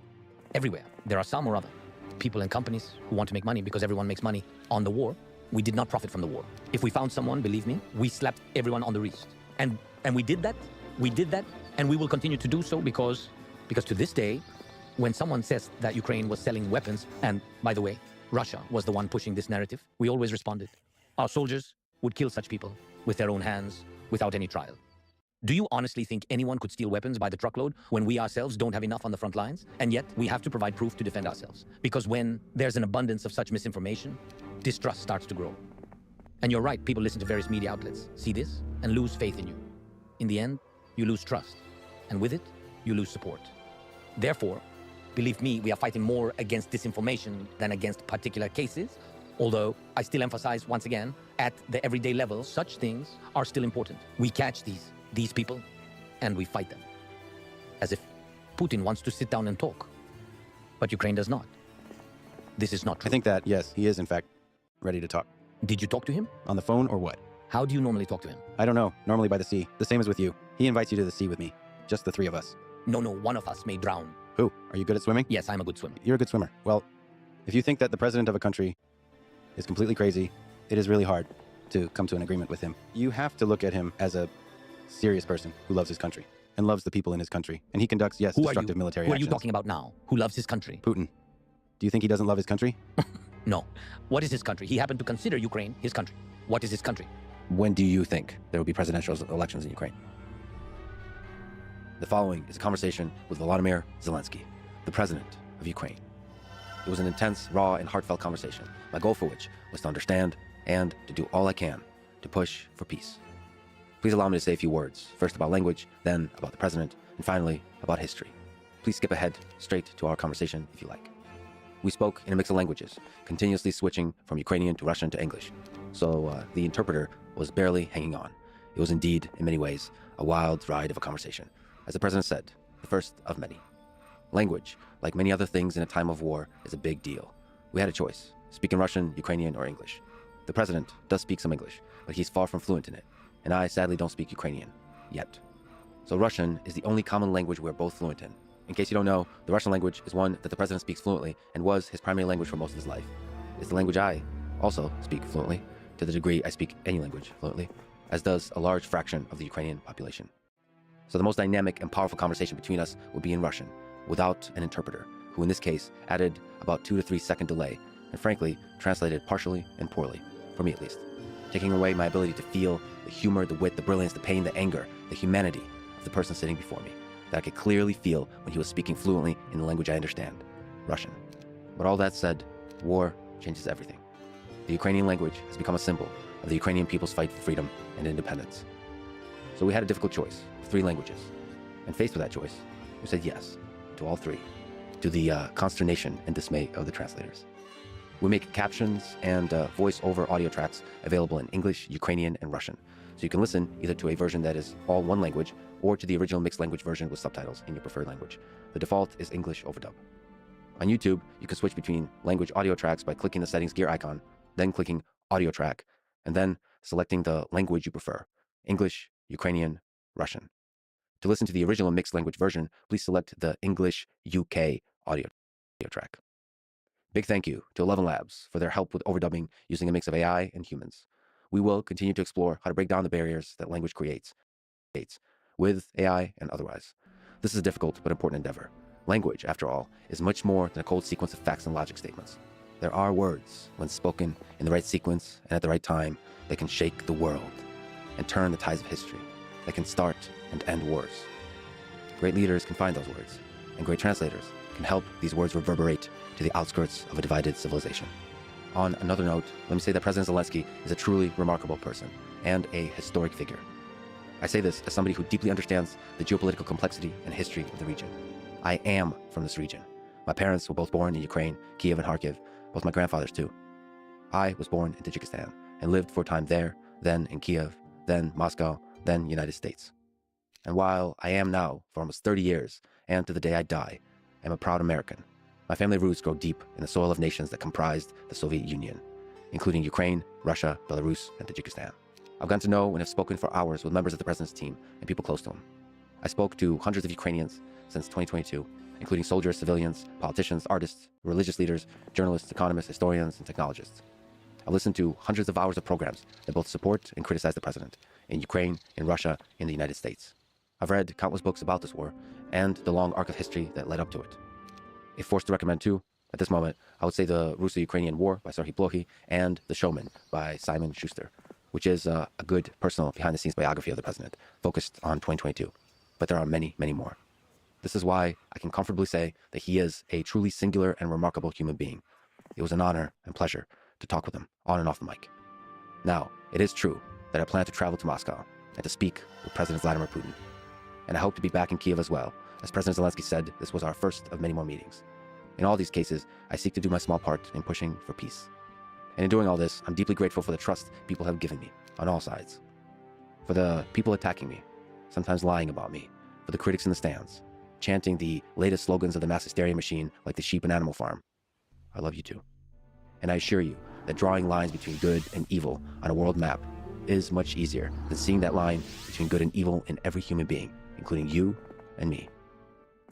everywhere, there are some or other people and companies who want to make money because everyone makes money on the war. We did not profit from the war. If we found someone, believe me, we slapped everyone on the wrist. And we did that, and we will continue to do so because to this day, when someone says that Ukraine was selling weapons, and by the way, Russia was the one pushing this narrative, we always responded. Our soldiers would kill such people with their own hands, without any trial. Do you honestly think anyone could steal weapons by the truckload when we ourselves don't have enough on the front lines? And yet, we have to provide proof to defend ourselves. Because when there's an abundance of such misinformation, distrust starts to grow. And you're right, people listen to various media outlets, see this, and lose faith in you. In the end, you lose trust. And with it, you lose support. Therefore, believe me, we are fighting more against disinformation than against particular cases. Although, I still emphasize once again, at the everyday level, such things are still important. We catch these people, and we fight them. As if Putin wants to sit down and talk. But Ukraine does not. This is not true. I think that, yes, he is in fact ready to talk. Did you talk to him? On the phone or what? How do you normally talk to him? I don't know. Normally by the sea. The same as with you. He invites you to the sea with me. Just the three of us. No, one of us may drown. Who? Are you good at swimming? Yes, I'm a good swimmer. You're a good swimmer. Well, if you think that the president of a country is completely crazy, it is really hard to come to an agreement with him. You have to look at him as a serious person who loves his country and loves the people in his country. And he conducts, yes, destructive military actions. Who are you talking about now? Who loves his country? Putin. Do you think he doesn't love his country? No. What is his country? He happened to consider Ukraine his country. What is his country? When do you think there will be presidential elections in Ukraine? The following is a conversation with Volodymyr Zelensky, the president of Ukraine. It was an intense, raw, and heartfelt conversation, my goal for which was to understand and to do all I can to push for peace. Please allow me to say a few words, first about language, then about the president, and finally about history. Please skip ahead straight to our conversation if you like. We spoke in a mix of languages, continuously switching from Ukrainian to Russian to English, so the interpreter was barely hanging on. It was indeed, in many ways, a wild ride of a conversation. As the president said, the first of many. Language, like many other things in a time of war, is a big deal. We had a choice, speak in Russian, Ukrainian, or English. The president does speak some English, but he's far from fluent in it, and I sadly don't speak Ukrainian, yet. So Russian is the only common language we're both fluent in. In case you don't know, the Russian language is one that the president speaks fluently and was his primary language for most of his life. It's the language I also speak fluently, to the degree I speak any language fluently, as does a large fraction of the Ukrainian population. So the most dynamic and powerful conversation between us would be in Russian, without an interpreter, who in this case added about 2 to 3 second delay, and frankly, translated partially and poorly, for me at least, taking away my ability to feel the humor, the wit, the brilliance, the pain, the anger, the humanity of the person sitting before me, that I could clearly feel when he was speaking fluently in the language I understand, Russian. But all that said, war changes everything. The Ukrainian language has become a symbol of the Ukrainian people's fight for freedom and independence. So we had a difficult choice of 3 languages, and faced with that choice, we said yes to all 3, to the consternation and dismay of the translators. We make captions and voice-over audio tracks available in English, Ukrainian, and Russian, so you can listen either to a version that is all one language or to the original mixed language version with subtitles in your preferred language. The default is English overdub. On YouTube, you can switch between language audio tracks by clicking the settings gear icon, then clicking audio track, and then selecting the language you prefer, English, Ukrainian, Russian. To listen to the original mixed language version, please select the English UK audio track. Big thank you to 11 Labs for their help with overdubbing using a mix of AI and humans. We will continue to explore how to break down the barriers that language creates, with AI and otherwise. This is a difficult but important endeavor. Language, after all, is much more than a cold sequence of facts and logic statements. There are words, when spoken in the right sequence and at the right time, that can shake the world and turn the tides of history, that can start and end wars. Great leaders can find those words, and great translators can help these words reverberate to the outskirts of a divided civilization. On another note, let me say that President Zelensky is a truly remarkable person and a historic figure. I say this as somebody who deeply understands the geopolitical complexity and history of the region. I am from this region. My parents were both born in Ukraine, Kiev and Kharkiv, both my grandfathers too. I was born in Tajikistan and lived for a time there, then in Kiev, then Moscow, then United States. And while I am now, for almost 30 years, and to the day I die, I am a proud American. My family roots grow deep in the soil of nations that comprised the Soviet Union, including Ukraine, Russia, Belarus, and Tajikistan. I've gotten to know and have spoken for hours with members of the president's team and people close to him. I spoke to hundreds of Ukrainians since 2022, including soldiers, civilians, politicians, artists, religious leaders, journalists, economists, historians, and technologists. I've listened to hundreds of hours of programs that both support and criticize the president in Ukraine, in Russia, in the United States. I've read countless books about this war and the long arc of history that led up to it. If forced to recommend two, at this moment, I would say The Russo-Ukrainian War by SoD and The Showman by Simon Schuster, which is a good personal behind-the-scenes biography of the president, focused on 2022. But there are many, many more. This is why I can comfortably say that he is a truly singular and remarkable human being. It was an honor and pleasure to talk with him on and off the mic. Now, it is true that I plan to travel to Moscow and to speak with President Vladimir Putin. And I hope to be back in Kiev as well. As President Zelensky said, this was our first of many more meetings. In all these cases, I seek to do my small part in pushing for peace. And in doing all this, I'm deeply grateful for the trust people have given me on all sides. For the people attacking me, sometimes lying about me, for the critics in the stands, chanting the latest slogans of the mass hysteria machine like the sheep and animal farm. I love you too. And I assure you that drawing lines between good and evil on a world map is much easier than seeing that line between good and evil in every human being, including you and me.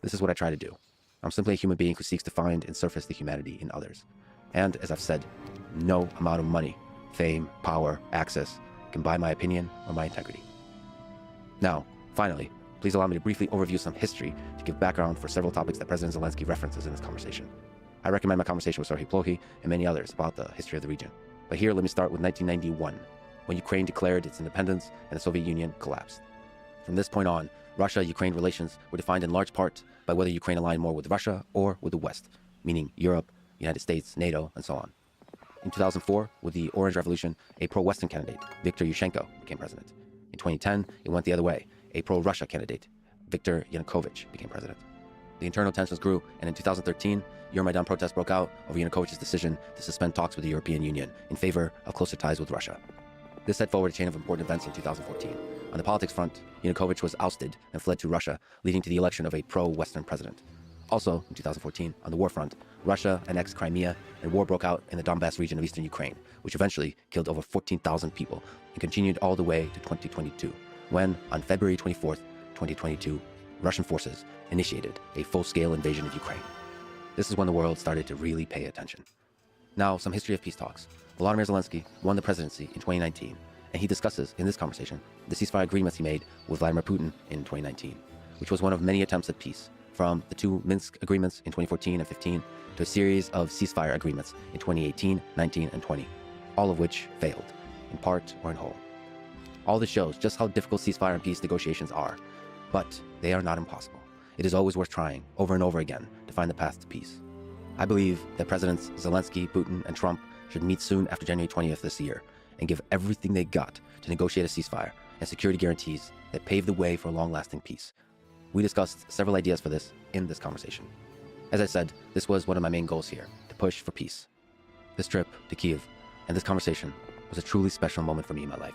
This is what I try to do. I'm simply a human being who seeks to find and surface the humanity in others. And as I've said, no amount of money, fame, power, access can buy my opinion or my integrity. Now, finally, please allow me to briefly overview some history to give background for several topics that President Zelensky references in this conversation. I recommend my conversation with SoD and many others about the history of the region. But here, let me start with 1991, when Ukraine declared its independence and the Soviet Union collapsed. From this point on, Russia-Ukraine relations were defined in large part by whether Ukraine aligned more with Russia or with the West, meaning Europe, United States, NATO, and so on. In 2004, with the Orange Revolution, a pro-Western candidate, Viktor Yushchenko, became president. In 2010, it went the other way. A pro-Russia candidate, Viktor Yanukovych, became president. The internal tensions grew, and in 2013, Euromaidan protests broke out over Yanukovych's decision to suspend talks with the European Union in favor of closer ties with Russia. This set forward a chain of important events in 2014. On the politics front, Yanukovych was ousted and fled to Russia, leading to the election of a pro-Western president. Also, in 2014, on the war front, Russia annexed Crimea and war broke out in the Donbass region of eastern Ukraine, which eventually killed over 14,000 people and continued all the way to 2022, when, on February 24th, 2022, Russian forces initiated a full-scale invasion of Ukraine. This is when the world started to really pay attention. Now, some history of peace talks. Volodymyr Zelensky won the presidency in 2019, and he discusses in this conversation the ceasefire agreements he made with Vladimir Putin in 2019, which was one of many attempts at peace, from the 2 Minsk agreements in 2014 and 15 to a series of ceasefire agreements in 2018, 19, and 20, all of which failed, in part or in whole. All this shows just how difficult ceasefire and peace negotiations are, but they are not impossible. It is always worth trying, over and over again, to find the path to peace. I believe that Presidents Zelensky, Putin, and Trump should meet soon after January 20th this year and give everything they got to negotiate a ceasefire and security guarantees that pave the way for a long-lasting peace. We discussed several ideas for this in this conversation. As I said, this was one of my main goals here, to push for peace. This trip to Kyiv and this conversation was a truly special moment for me in my life.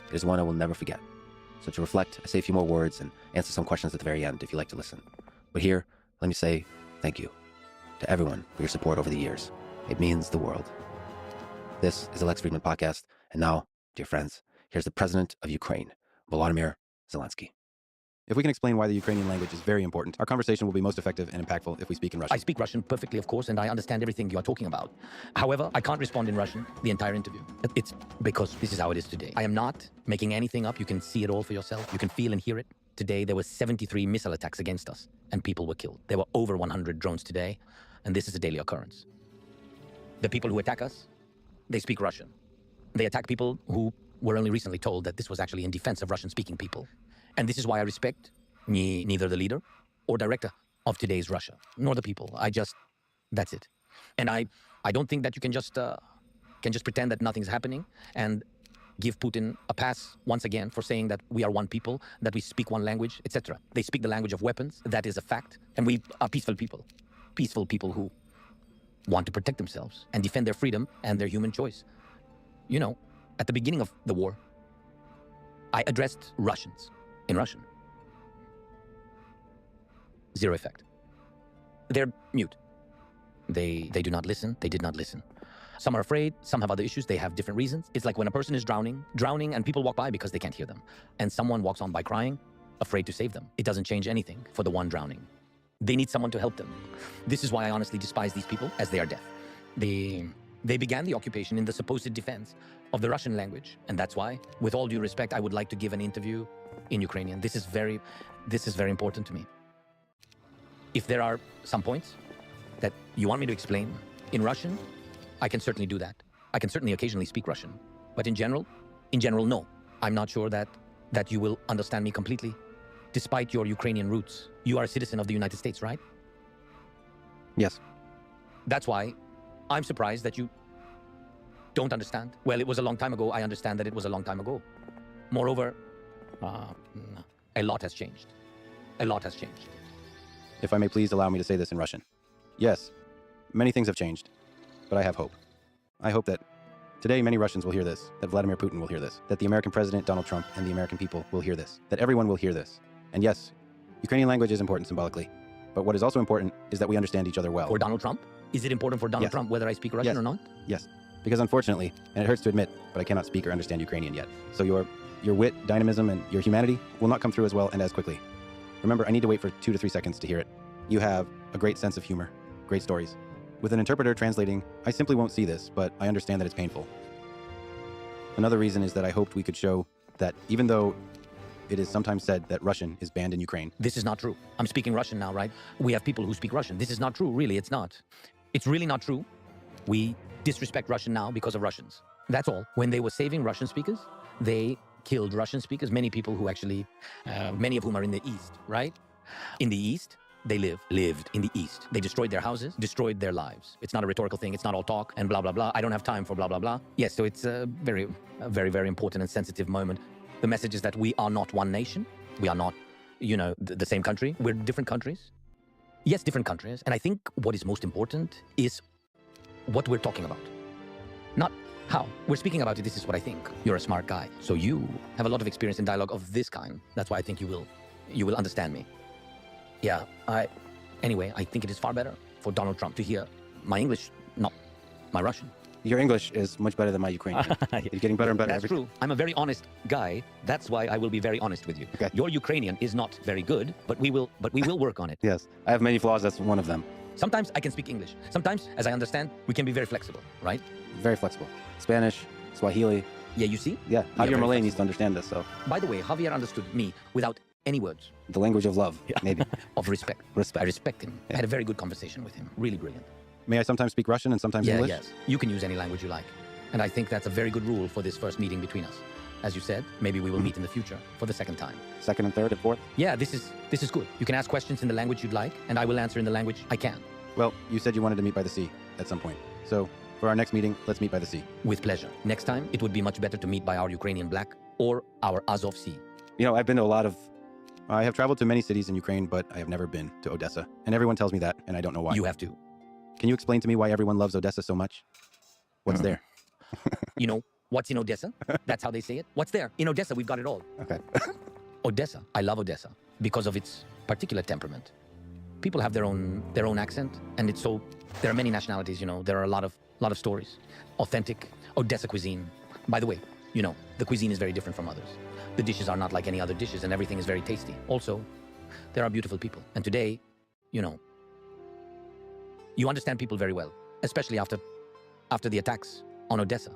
It is one I will never forget. So to reflect, I say a few more words and answer some questions at the very end if you like to listen. But here, let me say thank you to everyone for your support over the years. It means the world. This is the Lex Friedman Podcast, and now, dear friends, here's the President of Ukraine, Volodymyr Zelensky. If we can explain why the Ukrainian language is very important, our conversation will be most effective and impactful if we speak in Russian. I speak Russian perfectly, of course, and I understand everything you are talking about. However, I can't respond in Russian the entire interview. It's because this is how it is today. I am not making anything up. You can see it all for yourself. You can feel and hear it. Today, there were 73 missile attacks against us, and people were killed. There were over 100 drones today, and this is a daily occurrence. The people who attack us, they speak Russian. They attack people who were only recently told that this was actually in defense of Russian-speaking people. And this is why I respect neither the leader or director of today's Russia, nor the people. That's it. And I don't think that you can just pretend that nothing's happening and give Putin a pass once again for saying that we are one people, that we speak one language, etc. They speak the language of weapons. That is a fact. And we are peaceful people who want to protect themselves and defend their freedom and their human choice. You know, at the beginning of the war, I addressed Russians in Russian. Zero effect. They're mute. They do not listen. They did not listen. Some are afraid. Some have other issues. They have different reasons. It's like when a person is drowning, and people walk by because they can't hear them. And someone walks on by crying, afraid to save them. It doesn't change anything for the one drowning. They need someone to help them. This is why I honestly despise these people, as they are deaf. They began the occupation in the supposed defense of the Russian language. And that's why, with all due respect, I would like to give an interview in Ukrainian. This is very important to me. If there are some points that you want me to explain in Russian, I can certainly do that. I can certainly occasionally speak Russian. But in general, no. I'm not sure that you will understand me completely, despite your Ukrainian roots. You are a citizen of the United States, right? Yes. That's why I'm surprised that you don't understand. Well, it was a long time ago. I understand that it was a long time ago. Moreover, a lot has changed. A lot has changed. If I may please allow me to say this in Russian. Yes, many things have changed, but I have hope. I hope that today many Russians will hear this, that Vladimir Putin will hear this, that the American president, Donald Trump, and the American people will hear this, that everyone will hear this. And yes, Ukrainian language is important symbolically, but what is also important is that we understand each other well. For Donald Trump? Is it important for Donald Trump whether I speak Russian or not? Yes, because unfortunately, and it hurts to admit, but I cannot speak or understand Ukrainian yet. So your wit, dynamism, and your humanity will not come through as well and as quickly. Remember, I need to wait for 2 to 3 seconds to hear it. You have a great sense of humor, great stories. With an interpreter translating, I simply won't see this, but I understand that it's painful. Another reason is that I hoped we could show that even though it is sometimes said that Russian is banned in Ukraine. This is not true. I'm speaking Russian now, right? We have people who speak Russian. This is not true, really, it's not. It's really not true. We disrespect Russian now because of Russians. That's all. When they were saving Russian speakers, they killed Russian speakers, many people who actually, many of whom are in the East, right? In the East, they lived in the East. They destroyed their houses, destroyed their lives. It's not a rhetorical thing. It's not all talk and blah, blah, blah. I don't have time for blah, blah, blah. Yes, so it's a very, very important and sensitive moment. The message is that we are not one nation. We are not, the same country. We're different countries. Yes, different countries. And I think what is most important is what we're talking about. Not How? We're speaking about it. This is what I think. You're a smart guy. So you have a lot of experience in dialogue of this kind. That's why I think you will understand me. Yeah, anyway, I think it is far better for Donald Trump to hear my English, not my Russian. Your English is much better than my Ukrainian. You're getting better and better. That's true. I'm a very honest guy. That's why I will be very honest with you. Okay. Your Ukrainian is not very good, but we will work on it. Yes, I have many flaws. That's one of them. Sometimes I can speak English. Sometimes, as I understand, we can be very flexible, right? Very flexible. Spanish, Swahili. Yeah, you see? Yeah, Javier very Malay needs to understand this. So By the way, Javier understood me without any words the language of love, maybe. of respect. Respect. I respect him. I had a very good conversation with him. Really brilliant. May I sometimes speak Russian and sometimes English? Yes. You can use any language you like. And I think that's a very good rule for this first meeting between us. As you said, maybe we will meet in the future for the second time. Second and third and fourth? Yeah, this is good. You can ask questions in the language you'd like, and I will answer in the language I can. Well, you said you wanted to meet by the sea at some point. So for our next meeting, let's meet by the sea. With pleasure. Next time, it would be much better to meet by our Ukrainian black or our Azov Sea. You know, I've been to I have traveled to many cities in Ukraine, but I have never been to Odessa. And everyone tells me that, and I don't know why. You have to. Can you explain to me why everyone loves Odessa so much? What's there? You know, what's in Odessa? That's how they say it. What's there? In Odessa, we've got it all. Okay. Odessa. I love Odessa because of its particular temperament. People have their own accent, and it's so. There are many nationalities. You know, there are a lot of stories. Authentic Odessa cuisine. By the way, you know, the cuisine is very different from others. The dishes are not like any other dishes, and everything is very tasty. Also, there are beautiful people, and today, you know, you understand people very well, especially after the attacks on Odessa.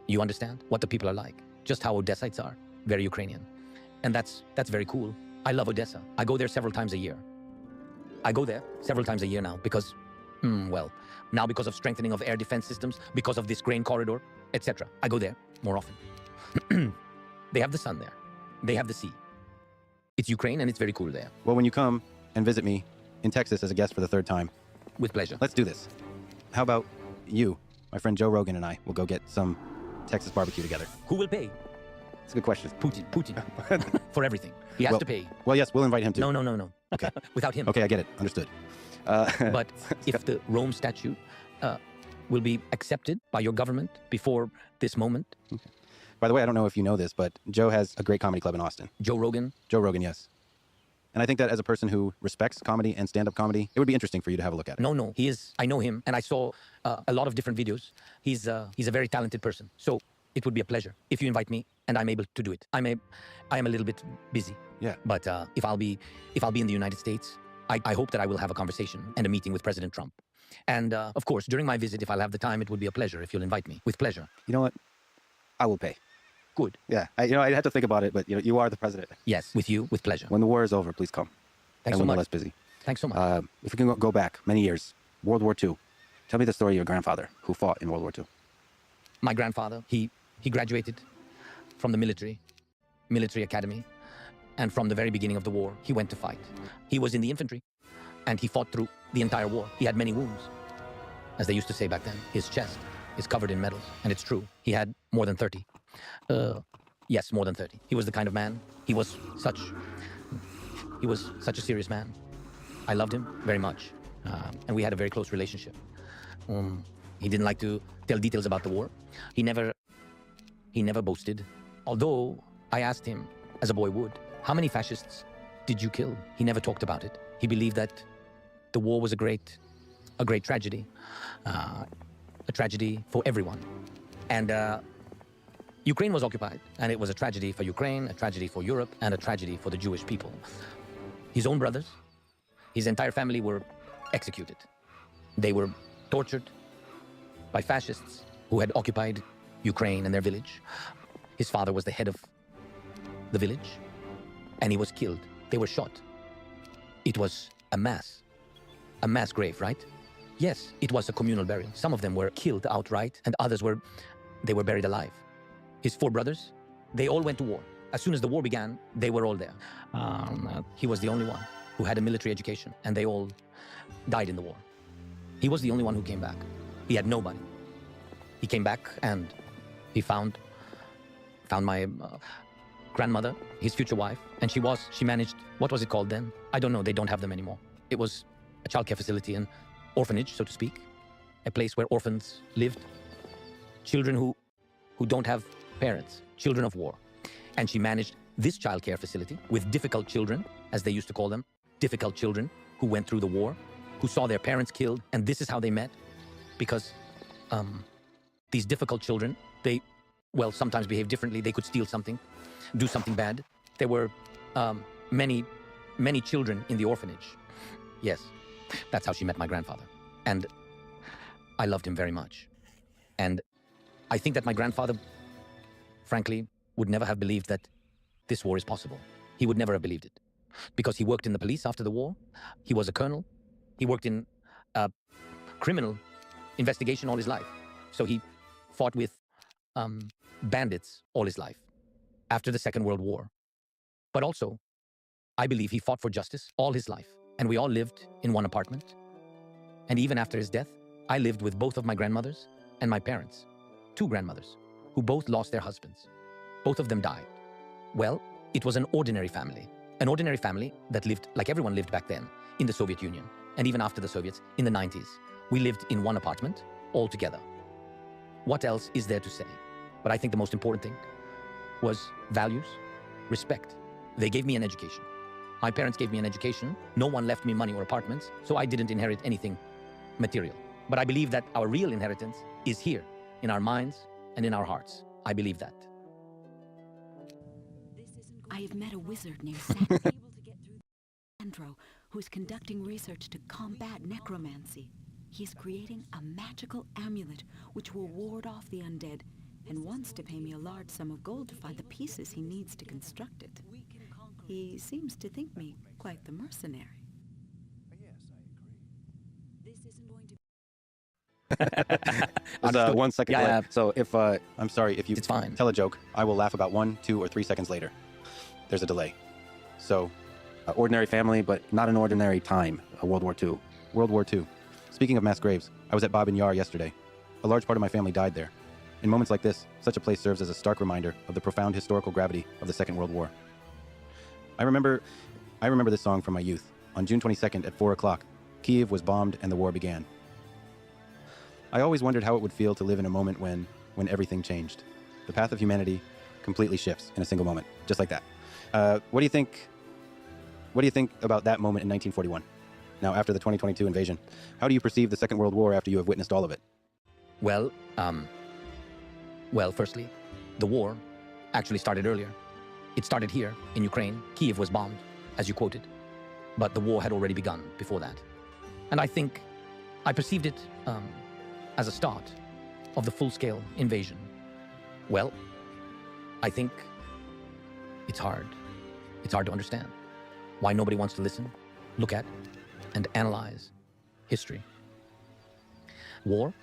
You understand what the people are like, just how Odessites are, very Ukrainian. And that's very cool. I love Odessa. I go there several times a year. I go there several times a year now because, now because of strengthening of air defense systems, because of this grain corridor, etc. I go there more often. They have the sun there. They have the sea. It's Ukraine and it's very cool there. Well, when you come and visit me in Texas as a guest for the third time, With pleasure. let's do this. How about you, my friend Joe Rogan, and I will go get some Texas barbecue together? Who will pay? It's a good question. Putin. For everything. He has to pay. Well, yes, we'll invite him too. No. Okay. Without him. Okay, I get it. Understood. But if the Rome Statute will be accepted by your government before this moment, By the way, I don't know if you know this, but Joe has a great comedy club in Austin. Joe Rogan, Joe Rogan, yes. And I think that as a person who respects comedy and stand-up comedy, it would be interesting for you to have a look at it. no, he is. I know him, and I saw a lot of different videos. He's a very talented person. So it would be a pleasure if you invite me, and I'm able to do it. I am a little bit busy. Yeah. But if I'll be in the United States, I hope that I will have a conversation and a meeting with President Trump. And of course, during my visit, if I'll have the time, it would be a pleasure if you'll invite me. With pleasure. You know what? I will pay. Good. Yeah. I had to think about it, but you are the president. Yes, with you, with pleasure. When the war is over, please come. Thanks and so when much. we're less busy. Thanks so much. If we can go back many years, World War II. Tell me the story of your grandfather who fought in World War II. My grandfather, he graduated from the military academy, and from the very beginning of the war, he went to fight. He was in the infantry, and he fought through the entire war. He had many wounds. As they used to say back then, his chest is covered in medals, and it's true. He had more than 30. Yes, more than 30. He was the kind of man. He was such a serious man. I loved him very much, and we had a very close relationship. He didn't like to tell details about the war. He never boasted. Although I asked him, as a boy would, how many fascists did you kill? He never talked about it. He believed that the war was a great tragedy, a tragedy for everyone. And Ukraine was occupied, and it was a tragedy for Ukraine, a tragedy for Europe, and a tragedy for the Jewish people. His own brothers, his entire family were executed. They were tortured by fascists who had occupied Ukraine and their village. His father was the head of the village, and he was killed. They were shot. It was a mass grave, right? Yes, it was a communal burial. Some of them were killed outright, and others were buried alive. His 4 brothers, they all went to war. As soon as the war began, they were all there. He was the only one who had a military education, and they all died in the war. He was the only one who came back. He had nobody. He came back, and he found my grandmother, his future wife, and she managed, what was it called then? I don't know, they don't have them anymore. It was a childcare facility, an orphanage, so to speak, a place where orphans lived, children who who don't have parents, children of war. And she managed this child care facility with difficult children, as they used to call them, difficult children who went through the war, who saw their parents killed, and this is how they met. Because these difficult children, they, well, sometimes behave differently. They could steal something, do something bad. There were many children in the orphanage. Yes, that's how she met my grandfather. And I loved him very much. And I think that my grandfather, frankly, would never have believed that this war is possible. He would never have believed it. Because he worked in the police after the war. He was a colonel. He worked in criminal investigation all his life. So he fought with bandits all his life after the Second World War. But also, I believe he fought for justice all his life. And we all lived in one apartment. And even after his death, I lived with both of my grandmothers and my parents, 2 grandmothers, who both lost their husbands. Both of them died. Well, it was an ordinary family that lived like everyone lived back then in the Soviet Union. And even after the Soviets, in the 90s, we lived in one apartment all together. What else is there to say? But I think the most important thing was values, respect. They gave me an education. My parents gave me an education. No one left me money or apartments, so I didn't inherit anything material. But I believe that our real inheritance is here, in our minds and in our hearts. I believe that. I have met a wizard named Saturn, able to get through Andro, who is conducting research to combat necromancy. He is creating a magical amulet which will ward off the undead, and wants to pay me a large sum of gold to find the pieces he needs to construct it. He seems to think me quite the mercenary. This isn't going to There's 1 second Yeah, delay. yeah. So if I'm sorry, if you It's fine. tell a joke, I will laugh about 1, 2, or 3 seconds later. There's a delay. So, ordinary family, but not an ordinary time. World War II. World War II. Speaking of mass graves, I was at Babin Yar yesterday. A large part of my family died there. In moments like this, such a place serves as a stark reminder of the profound historical gravity of the Second World War. I remember this song from my youth. On June 22nd at 4 o'clock, Kyiv was bombed and the war began. I always wondered how it would feel to live in a moment when everything changed. The path of humanity completely shifts in a single moment, just like that. What do you think about that moment in 1941? Now, after the 2022 invasion, how do you perceive the Second World War after you have witnessed all of it? Well, firstly, the war actually started earlier. It started here in Ukraine. Kyiv was bombed, as you quoted. But the war had already begun before that. And I think I perceived it as a start of the full-scale invasion. Well, I think it's hard. It's hard to understand why nobody wants to listen, look at, and analyze history. War,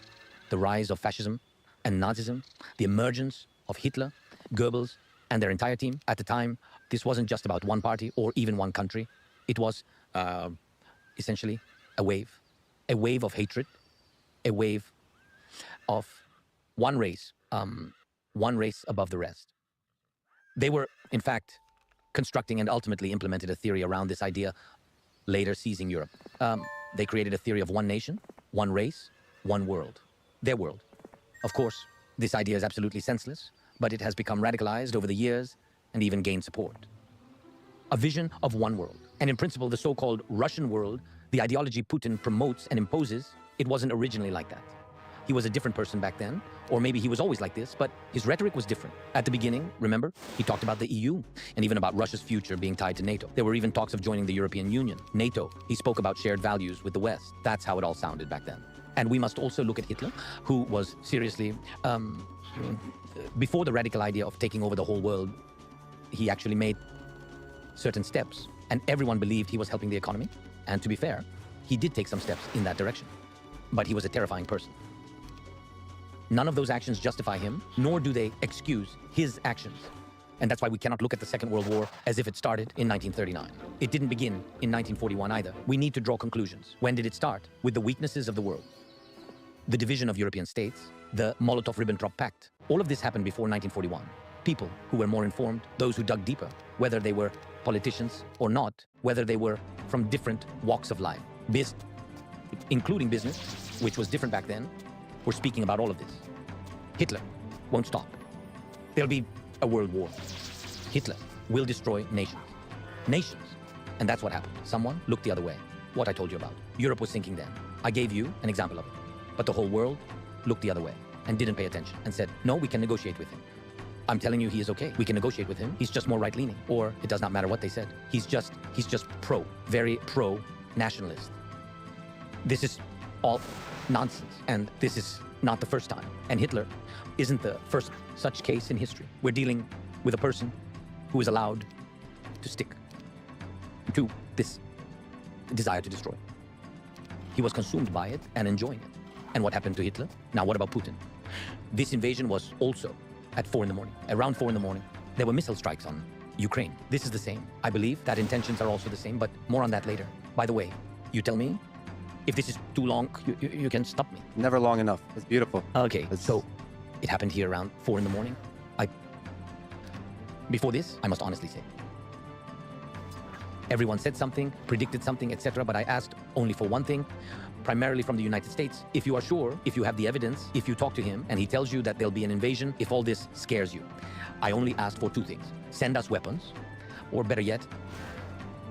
the rise of fascism and Nazism, the emergence of Hitler, Goebbels, and their entire team. At the time, this wasn't just about one party or even one country. It was essentially a wave of hatred, a wave of one race above the rest. They were, in fact, constructing and ultimately implemented a theory around this idea, later seizing Europe. They created a theory of one nation, one race, one world. Their world. Of course, this idea is absolutely senseless, but it has become radicalized over the years and even gained support. A vision of one world. And in principle, the so-called Russian world, the ideology Putin promotes and imposes, it wasn't originally like that. He was a different person back then, or maybe he was always like this, but his rhetoric was different. At the beginning, remember, he talked about the EU and even about Russia's future being tied to NATO. There were even talks of joining the European Union, NATO. He spoke about shared values with the West. That's how it all sounded back then. And we must also look at Hitler, who was seriously, before the radical idea of taking over the whole world, he actually made certain steps, and everyone believed he was helping the economy. And to be fair, he did take some steps in that direction, but he was a terrifying person. None of those actions justify him, nor do they excuse his actions. And that's why we cannot look at the Second World War as if it started in 1939. It didn't begin in 1941 either. We need to draw conclusions. When did it start? With the weaknesses of the world. The division of European states, the Molotov-Ribbentrop Pact. All of this happened before 1941. People who were more informed, those who dug deeper, whether they were politicians or not, whether they were from different walks of life, including business, which was different back then, were speaking about all of this. Hitler won't stop. There'll be a world war. Hitler will destroy nations. Nations. And that's what happened. Someone looked the other way. What I told you about. Europe was sinking then. I gave you an example of it. But the whole world looked the other way and didn't pay attention and said, no, we can negotiate with him. I'm telling you, he is okay. We can negotiate with him. He's just more right-leaning. Or it does not matter what they said. He's just very pro-nationalist. This is all nonsense. And this is not the first time. And Hitler isn't the first such case in history. We're dealing with a person who is allowed to stick to this desire to destroy. He was consumed by it and enjoying it. And what happened to Hitler? Now, what about Putin? This invasion was also at 4 in the morning. Around 4 in the morning, there were missile strikes on Ukraine. This is the same. I believe that intentions are also the same, but more on that later. By the way, you tell me if this is too long, you can stop me. Never long enough. It's beautiful. Okay, so it happened here around 4 in the morning. Before this, I must honestly say, everyone said something, predicted something, etc., but I asked only for one thing, primarily from the United States. If you are sure, if you have the evidence, if you talk to him and he tells you that there'll be an invasion, if all this scares you, I only asked for 2 things. Send us weapons, or better yet,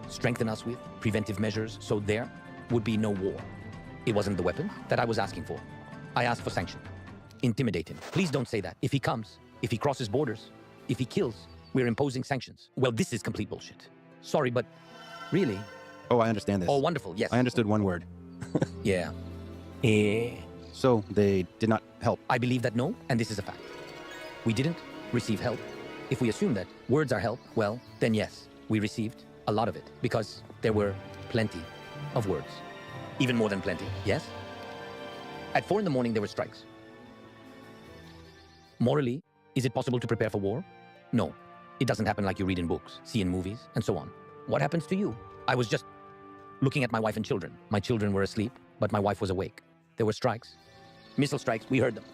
strengthen us with preventive measures so there would be no war. It wasn't the weapons that I was asking for. I asked for sanctions. Intimidate him. Please don't say that. If he comes, if he crosses borders, if he kills, we're imposing sanctions. Well, this is complete bullshit. Sorry, but really? Oh, I understand this. Oh, wonderful, yes. I understood one word. Yeah. So they did not help. I believe that no, and this is a fact. We didn't receive help. If we assume that words are help, well, then yes, we received a lot of it because there were plenty of words. Even more than plenty, yes? At 4 in the morning, there were strikes. Morally, is it possible to prepare for war? No. It doesn't happen like you read in books, see in movies, and so on. What happens to you? I was just looking at my wife and children. My children were asleep, but my wife was awake. There were strikes. Missile strikes, we heard them.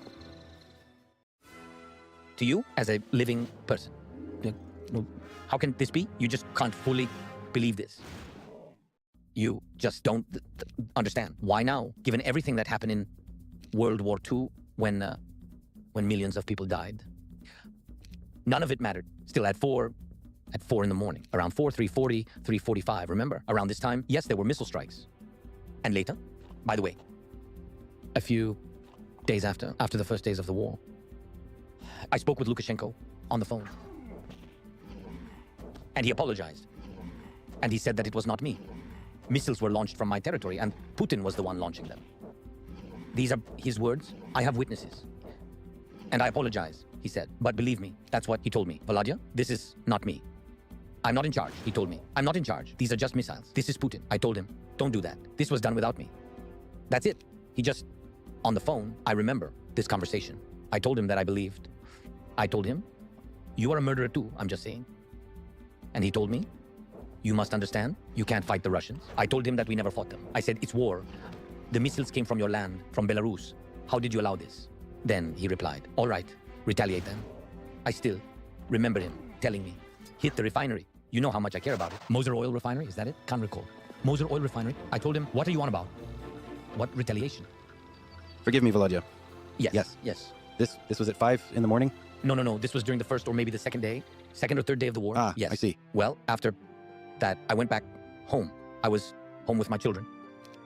To you, as a living person, how can this be? You just can't fully believe this. You just don't understand. Why now? Given everything that happened in World War II when millions of people died. None of it mattered. Still at 4 in the morning, around 4, 3:40, 3:45, remember? Around this time, yes, there were missile strikes. And later, by the way, a few days after the first days of the war, I spoke with Lukashenko on the phone. And he apologized. And he said that it was not me. Missiles were launched from my territory, and Putin was the one launching them. These are his words. I have witnesses. And I apologize, he said. But believe me, that's what he told me. Volodya, this is not me. I'm not in charge, he told me. I'm not in charge. These are just missiles. This is Putin. I told him, don't do that. This was done without me. That's it. He just, on the phone, I remember this conversation. I told him that I believed. I told him, you are a murderer too, I'm just saying. And he told me, you must understand, you can't fight the Russians. I told him that we never fought them. I said, it's war. The missiles came from your land, from Belarus. How did you allow this? Then he replied, all right, retaliate then. I still remember him telling me, hit the refinery. You know how much I care about it. Moser Oil Refinery, is that it? Can't recall. Moser Oil Refinery. I told him, what are you on about? What retaliation? Forgive me, Volodya. Yes. This was at 5 in the morning? No. This was during the first or maybe the second or third day of the war. Ah, yes. I see. Well, after that, I went back home. I was home with my children,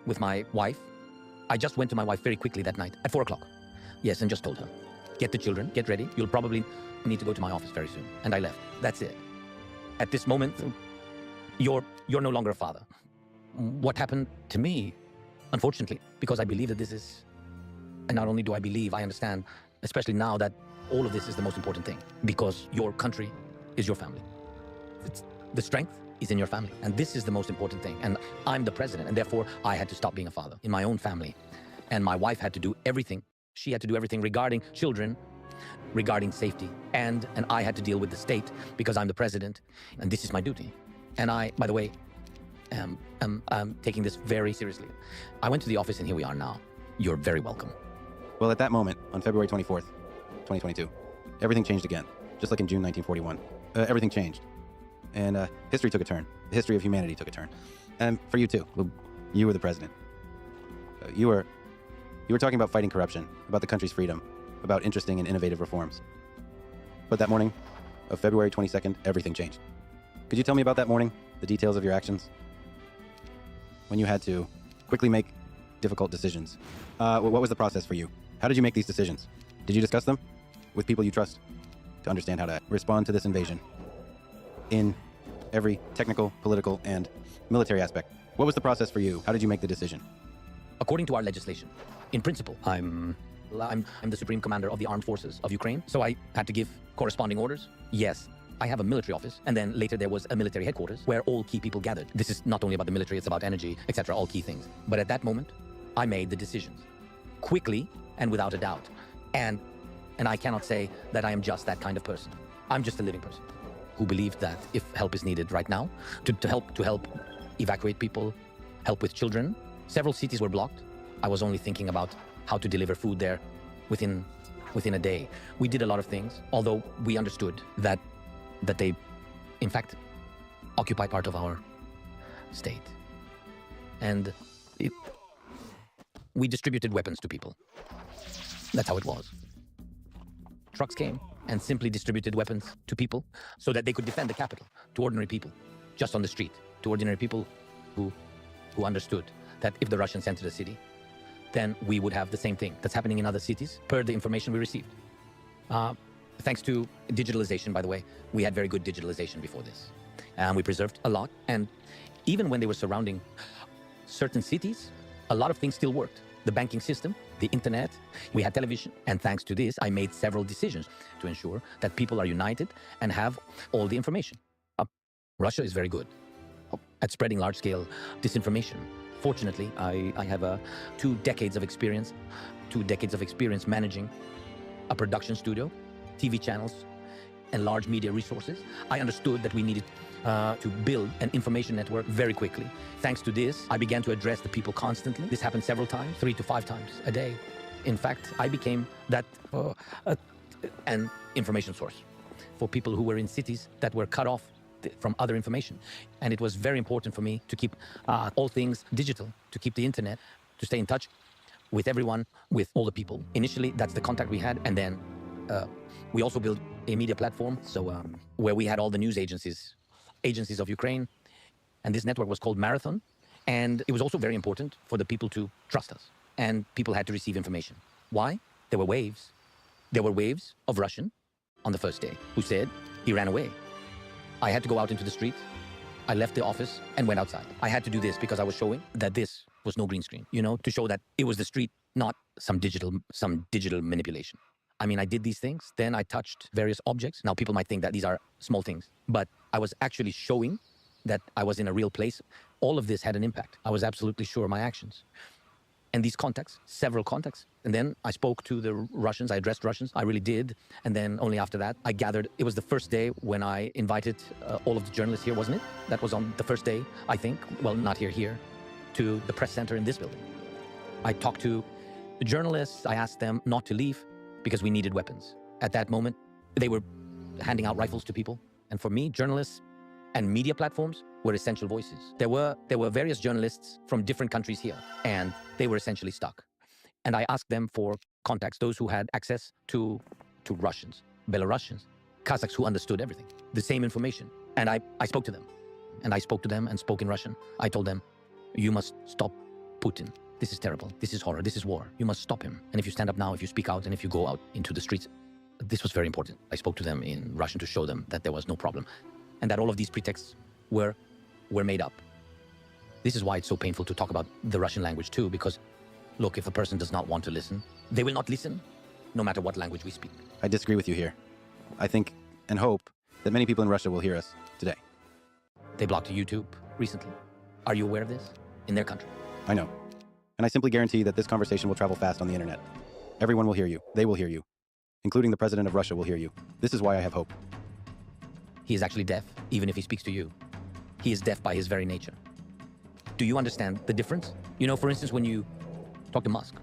with my wife. I just went to my wife very quickly that night at 4 o'clock. Yes, and just told her, get the children, get ready. You'll probably need to go to my office very soon. And I left. That's it. At this moment, you're no longer a father. What happened to me, unfortunately, because I believe that this is, and not only do I believe, I understand, especially now that all of this is the most important thing, because your country is your family. The strength is in your family, and this is the most important thing. And I'm the president, and therefore I had to stop being a father in my own family. And my wife had to do everything. She had to do everything regarding children, regarding safety, and I had to deal with the state because I'm the president, and this is my duty. And I, by the way, am taking this very seriously. I went to the office, and here we are now. You're very welcome. Well, at that moment, on February 24th, 2022, everything changed again, just like in June 1941. Everything changed. And history took a turn. The history of humanity took a turn. And for you too. You were the president. You were talking about fighting corruption, about the country's freedom, about interesting and innovative reforms. But that morning of February 22nd, everything changed. Could you tell me about that morning, the details of your actions? When you had to quickly make difficult decisions. What was the process for you? How did you make these decisions? Did you discuss them with people you trust to understand how to respond to this invasion in every technical, political, and military aspect? What was the process for you? How did you make the decision? According to our legislation, in principle, I'm the Supreme Commander of the Armed Forces of Ukraine, so I had to give corresponding orders. Yes, I have a military office, and then later there was a military headquarters where all key people gathered. This is not only about the military, it's about energy, etc., all key things. But at that moment, I made the decisions quickly and without a doubt. And I cannot say that I am just that kind of person. I'm just a living person who believed that if help is needed right now, to help evacuate people, help with children. Several cities were blocked. I was only thinking about how to deliver food there within a day. We did a lot of things, although we understood that they, in fact, occupy part of our state. And we distributed weapons to people. That's how it was. Trucks came and simply distributed weapons to people so that they could defend the capital, to ordinary people, just on the street, to ordinary people who understood that if the Russians entered the city, then we would have the same thing that's happening in other cities, per the information we received. Thanks to digitalization, by the way, we had very good digitalization before this. And we preserved a lot. And even when they were surrounding certain cities, a lot of things still worked. The banking system, the internet, we had television. And thanks to this, I made several decisions to ensure that people are united and have all the information. Russia is very good at spreading large-scale disinformation. Fortunately, I have 2 decades of experience managing a production studio, TV channels, and large media resources. I understood that we needed to build an information network very quickly. Thanks to this, I began to address the people constantly. This happened several times, 3 to 5 times a day. In fact, I became that an information source for people who were in cities that were cut off from other information. And it was very important for me to keep all things digital, to keep the internet, to stay in touch with everyone, with all the people. Initially, that's the contact we had. And then we also built a media platform, where we had all the news agencies of Ukraine. And this network was called Marathon. And it was also very important for the people to trust us. And people had to receive information. Why? There were waves. There were waves of Russian on the first day who said he ran away. I had to go out into the street. I left the office and went outside. I had to do this because I was showing that this was no green screen, to show that it was the street, not some digital manipulation. I mean, I did these things, then I touched various objects. Now, people might think that these are small things, but I was actually showing that I was in a real place. All of this had an impact. I was absolutely sure of my actions. And these contacts, several contacts. And then I spoke to the Russians, I addressed Russians, I really did. And then only after that, I gathered, it was the first day when I invited all of the journalists here, wasn't it? That was on the first day, I think, well, not here, to the press center in this building. I talked to the journalists, I asked them not to leave because we needed weapons. At that moment, they were handing out rifles to people. And for me, journalists and media platforms were essential voices. There were various journalists from different countries here, and they were essentially stuck. And I asked them for contacts, those who had access to Russians, Belarusians, Kazakhs who understood everything, the same information. And I spoke to them. And I spoke to them and spoke in Russian. I told them, you must stop Putin. This is terrible. This is horror. This is war. You must stop him. And if you stand up now, if you speak out, and if you go out into the streets, this was very important. I spoke to them in Russian to show them that there was no problem and that all of these pretexts were made up. This is why it's so painful to talk about the Russian language too, because look, if a person does not want to listen, they will not listen, no matter what language we speak. I disagree with you here. I think and hope that many people in Russia will hear us today. They blocked YouTube recently. Are you aware of this? In their country. I know. And I simply guarantee that this conversation will travel fast on the internet. Everyone will hear you. They will hear you. Including the president of Russia will hear you. This is why I have hope. He is actually deaf, even if he speaks to you. He is deaf by his very nature. Do you understand the difference? For instance, when you talk to Musk,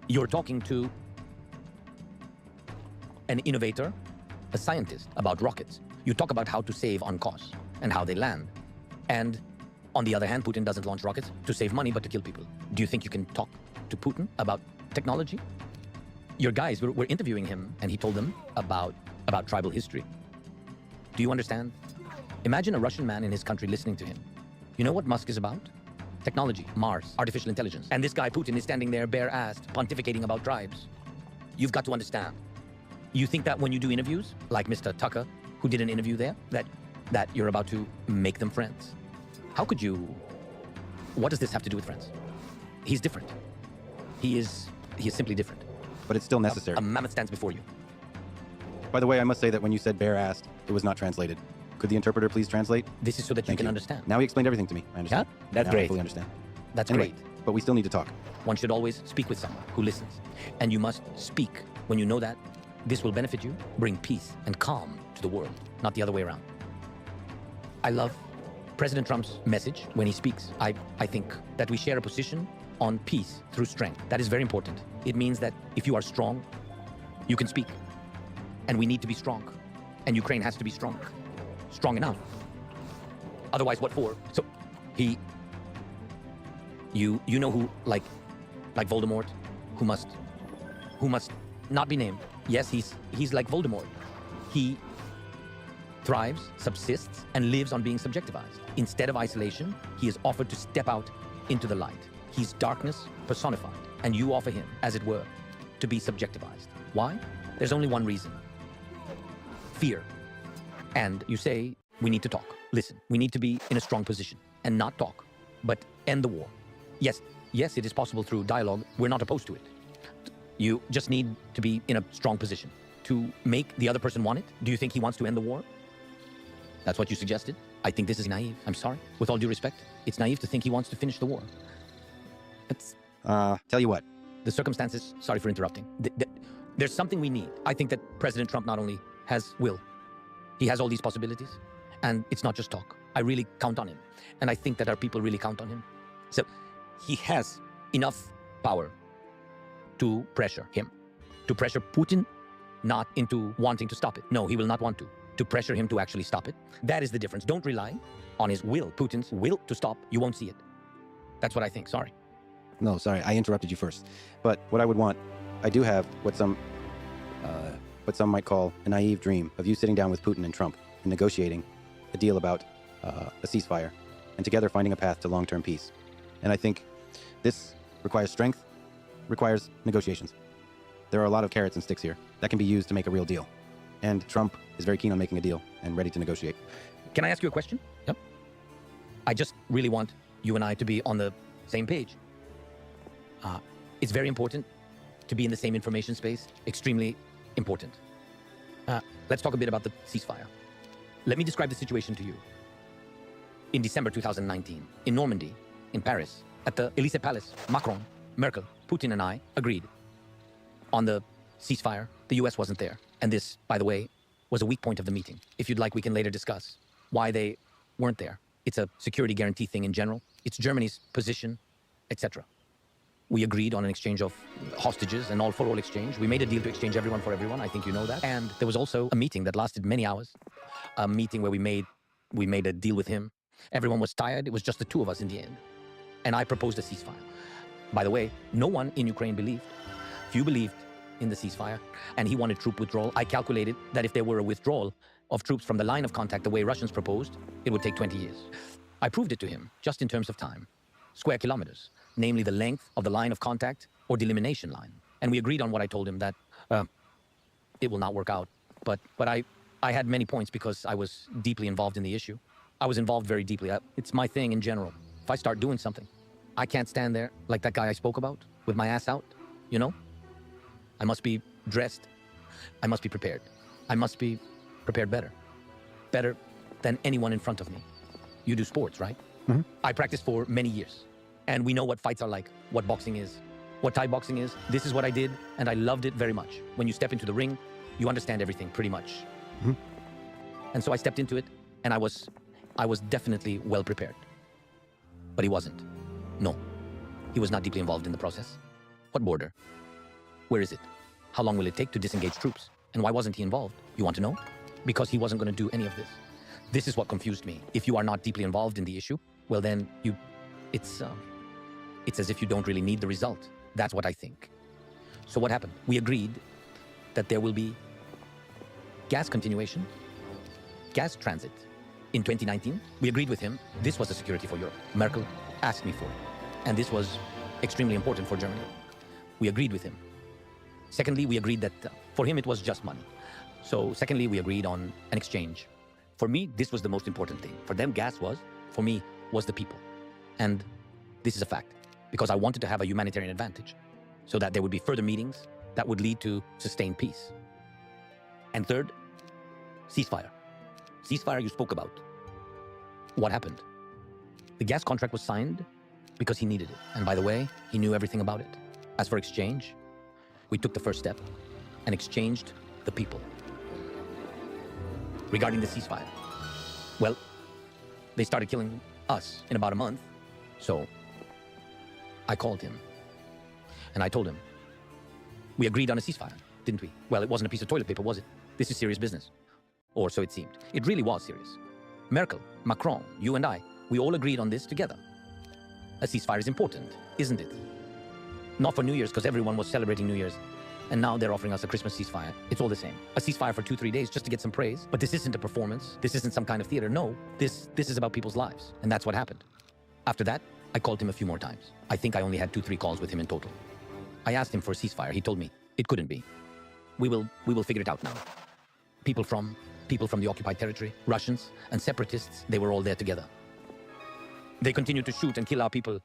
you're talking to an innovator, a scientist about rockets. You talk about how to save on costs and how they land. And on the other hand, Putin doesn't launch rockets to save money, but to kill people. Do you think you can talk to Putin about technology? Your guys were interviewing him, and he told them about about tribal history. Do you understand? Imagine a Russian man in his country listening to him. You know what Musk is about? Technology, Mars, artificial intelligence. And this guy, Putin, is standing there bare-assed, pontificating about tribes. You've got to understand. You think that when you do interviews, like Mr. Tucker, who did an interview there, that you're about to make them friends? How could you? What does this have to do with friends? He's different. He is simply different. But it's still necessary. A mammoth stands before you. By the way, I must say that when you said bare-assed, it was not translated. Could the interpreter please translate? This is so that you Thank can you. understand. Now he explained everything to me. I understand. Yeah? That's Now great. I fully understand. That's Anyway, great. but we still need to talk. One should always speak with someone who listens. And you must speak when you know that this will benefit you, bring peace and calm to the world, not the other way around. I love President Trump's message when he speaks. I think that we share a position on peace through strength. That is very important. It means that if you are strong, you can speak. And we need to be strong. And Ukraine has to be strong. Strong enough. Otherwise, what for? So, you know who, like Voldemort, who must not be named. Yes, he's like Voldemort. He thrives, subsists, and lives on being subjectivized. Instead of isolation, he is offered to step out into the light. He's darkness personified, and you offer him, as it were, to be subjectivized. Why? There's only one reason. Fear. And you say, we need to talk. Listen, we need to be in a strong position and not talk, but end the war. Yes, it is possible through dialogue. We're not opposed to it. You just need to be in a strong position to make the other person want it. Do you think he wants to end the war? That's what you suggested? I think this is naive. I'm sorry. With all due respect, it's naive to think he wants to finish the war. It's Tell you what. the circumstances. Sorry for interrupting. There's something we need. I think that President Trump not only has will, he has all these possibilities, and it's not just talk. I really count on him, and I think that our people really count on him. So he has enough power to pressure him, to pressure Putin not into wanting to stop it. No, he will not want to pressure him to actually stop it. That is the difference. Don't rely on his will, Putin's will to stop. You won't see it. That's what I think. Sorry. No, sorry, I interrupted you first. But what I would want, I do have what some might call a naive dream of you sitting down with Putin and Trump and negotiating a deal about a ceasefire and together finding a path to long-term peace. And I think this requires strength, requires negotiations. There are a lot of carrots and sticks here that can be used to make a real deal. And Trump is very keen on making a deal and ready to negotiate. Can I ask you a question? Yep. I just really want you and I to be on the same page. It's very important to be in the same information space. Extremely important. Let's talk a bit about the ceasefire. Let me describe the situation to you. In December 2019, in Normandy, in Paris, at the Élysée Palace, Macron, Merkel, Putin and I agreed on the ceasefire. The US wasn't there. And this, by the way, was a weak point of the meeting. If you'd like, we can later discuss why they weren't there. It's a security guarantee thing in general. It's Germany's position, etc. We agreed on an exchange of hostages, an all-for-all exchange. We made a deal to exchange everyone for everyone. I think you know that. And there was also a meeting that lasted many hours, a meeting where we made a deal with him. Everyone was tired. It was just the two of us in the end. And I proposed a ceasefire. By the way, no one in Ukraine believed. Few believed in the ceasefire, and he wanted troop withdrawal. I calculated that if there were a withdrawal of troops from the line of contact the way Russians proposed, it would take 20 years. I proved it to him, just in terms of time. Square kilometers, namely the length of the line of contact or delimitation line. And we agreed on what I told him, that it will not work out. But I had many points because I was deeply involved in the issue. I was involved very deeply. It's my thing in general. If I start doing something, I can't stand there like that guy I spoke about, with my ass out, you know? I must be dressed. I must be prepared. I must be prepared better. Better than anyone in front of me. You do sports, right? Mm-hmm. I practiced for many years. And we know what fights are like, what boxing is, what Thai boxing is. This is what I did, and I loved it very much. When you step into the ring, you understand everything, pretty much. Mm-hmm. And so I stepped into it, and I was definitely well prepared. But he wasn't. No. He was not deeply involved in the process. What border? Where is it? How long will it take to disengage troops? And why wasn't he involved? You want to know? Because he wasn't going to do any of this. This is what confused me. If you are not deeply involved in the issue, well then it's as if you don't really need the result. That's what I think. So what happened? We agreed that there will be gas continuation, gas transit. In 2019, we agreed with him this was a security for Europe. Merkel asked me for it, and this was extremely important for Germany. We agreed with him. Secondly, we agreed that for him it was just money. So secondly, we agreed on an exchange. For me, this was the most important thing. For them, gas was, for me, was the people. And this is a fact, because I wanted to have a humanitarian advantage, so that there would be further meetings that would lead to sustained peace. And third, ceasefire. Ceasefire you spoke about. What happened? The gas contract was signed because he needed it. And by the way, he knew everything about it. As for exchange, we took the first step and exchanged the people. Regarding the ceasefire, well, they started killing us in about a month. So I called him and I told him, we agreed on a ceasefire, didn't we? Well, it wasn't a piece of toilet paper, was it? This is serious business. Or so it seemed. It really was serious. Merkel, Macron, you and I, we all agreed on this together. A ceasefire is important, isn't it? Not for New Year's, because everyone was celebrating New Year's. And now they're offering us a Christmas ceasefire. It's all the same. A ceasefire for 2-3 days just to get some praise. But this isn't a performance. This isn't some kind of theater. No, this is about people's lives. And that's what happened. After that, I called him a few more times. I think I only had 2-3 calls with him in total. I asked him for a ceasefire. He told me it couldn't be. We will figure it out now. People from the occupied territory, Russians and separatists, they were all there together. They continued to shoot and kill our people.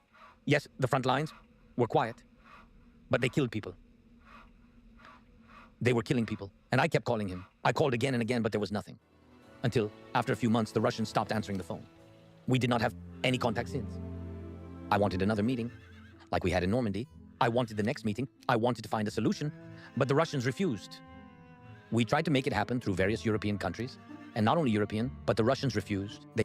Yes, the front lines were quiet, but they killed people. They were killing people, and I kept calling him. I called again and again, but there was nothing. Until, after a few months, the Russians stopped answering the phone. We did not have any contact since. I wanted another meeting, like we had in Normandy. I wanted the next meeting. I wanted to find a solution, but the Russians refused. We tried to make it happen through various European countries, and not only European, but the Russians refused. They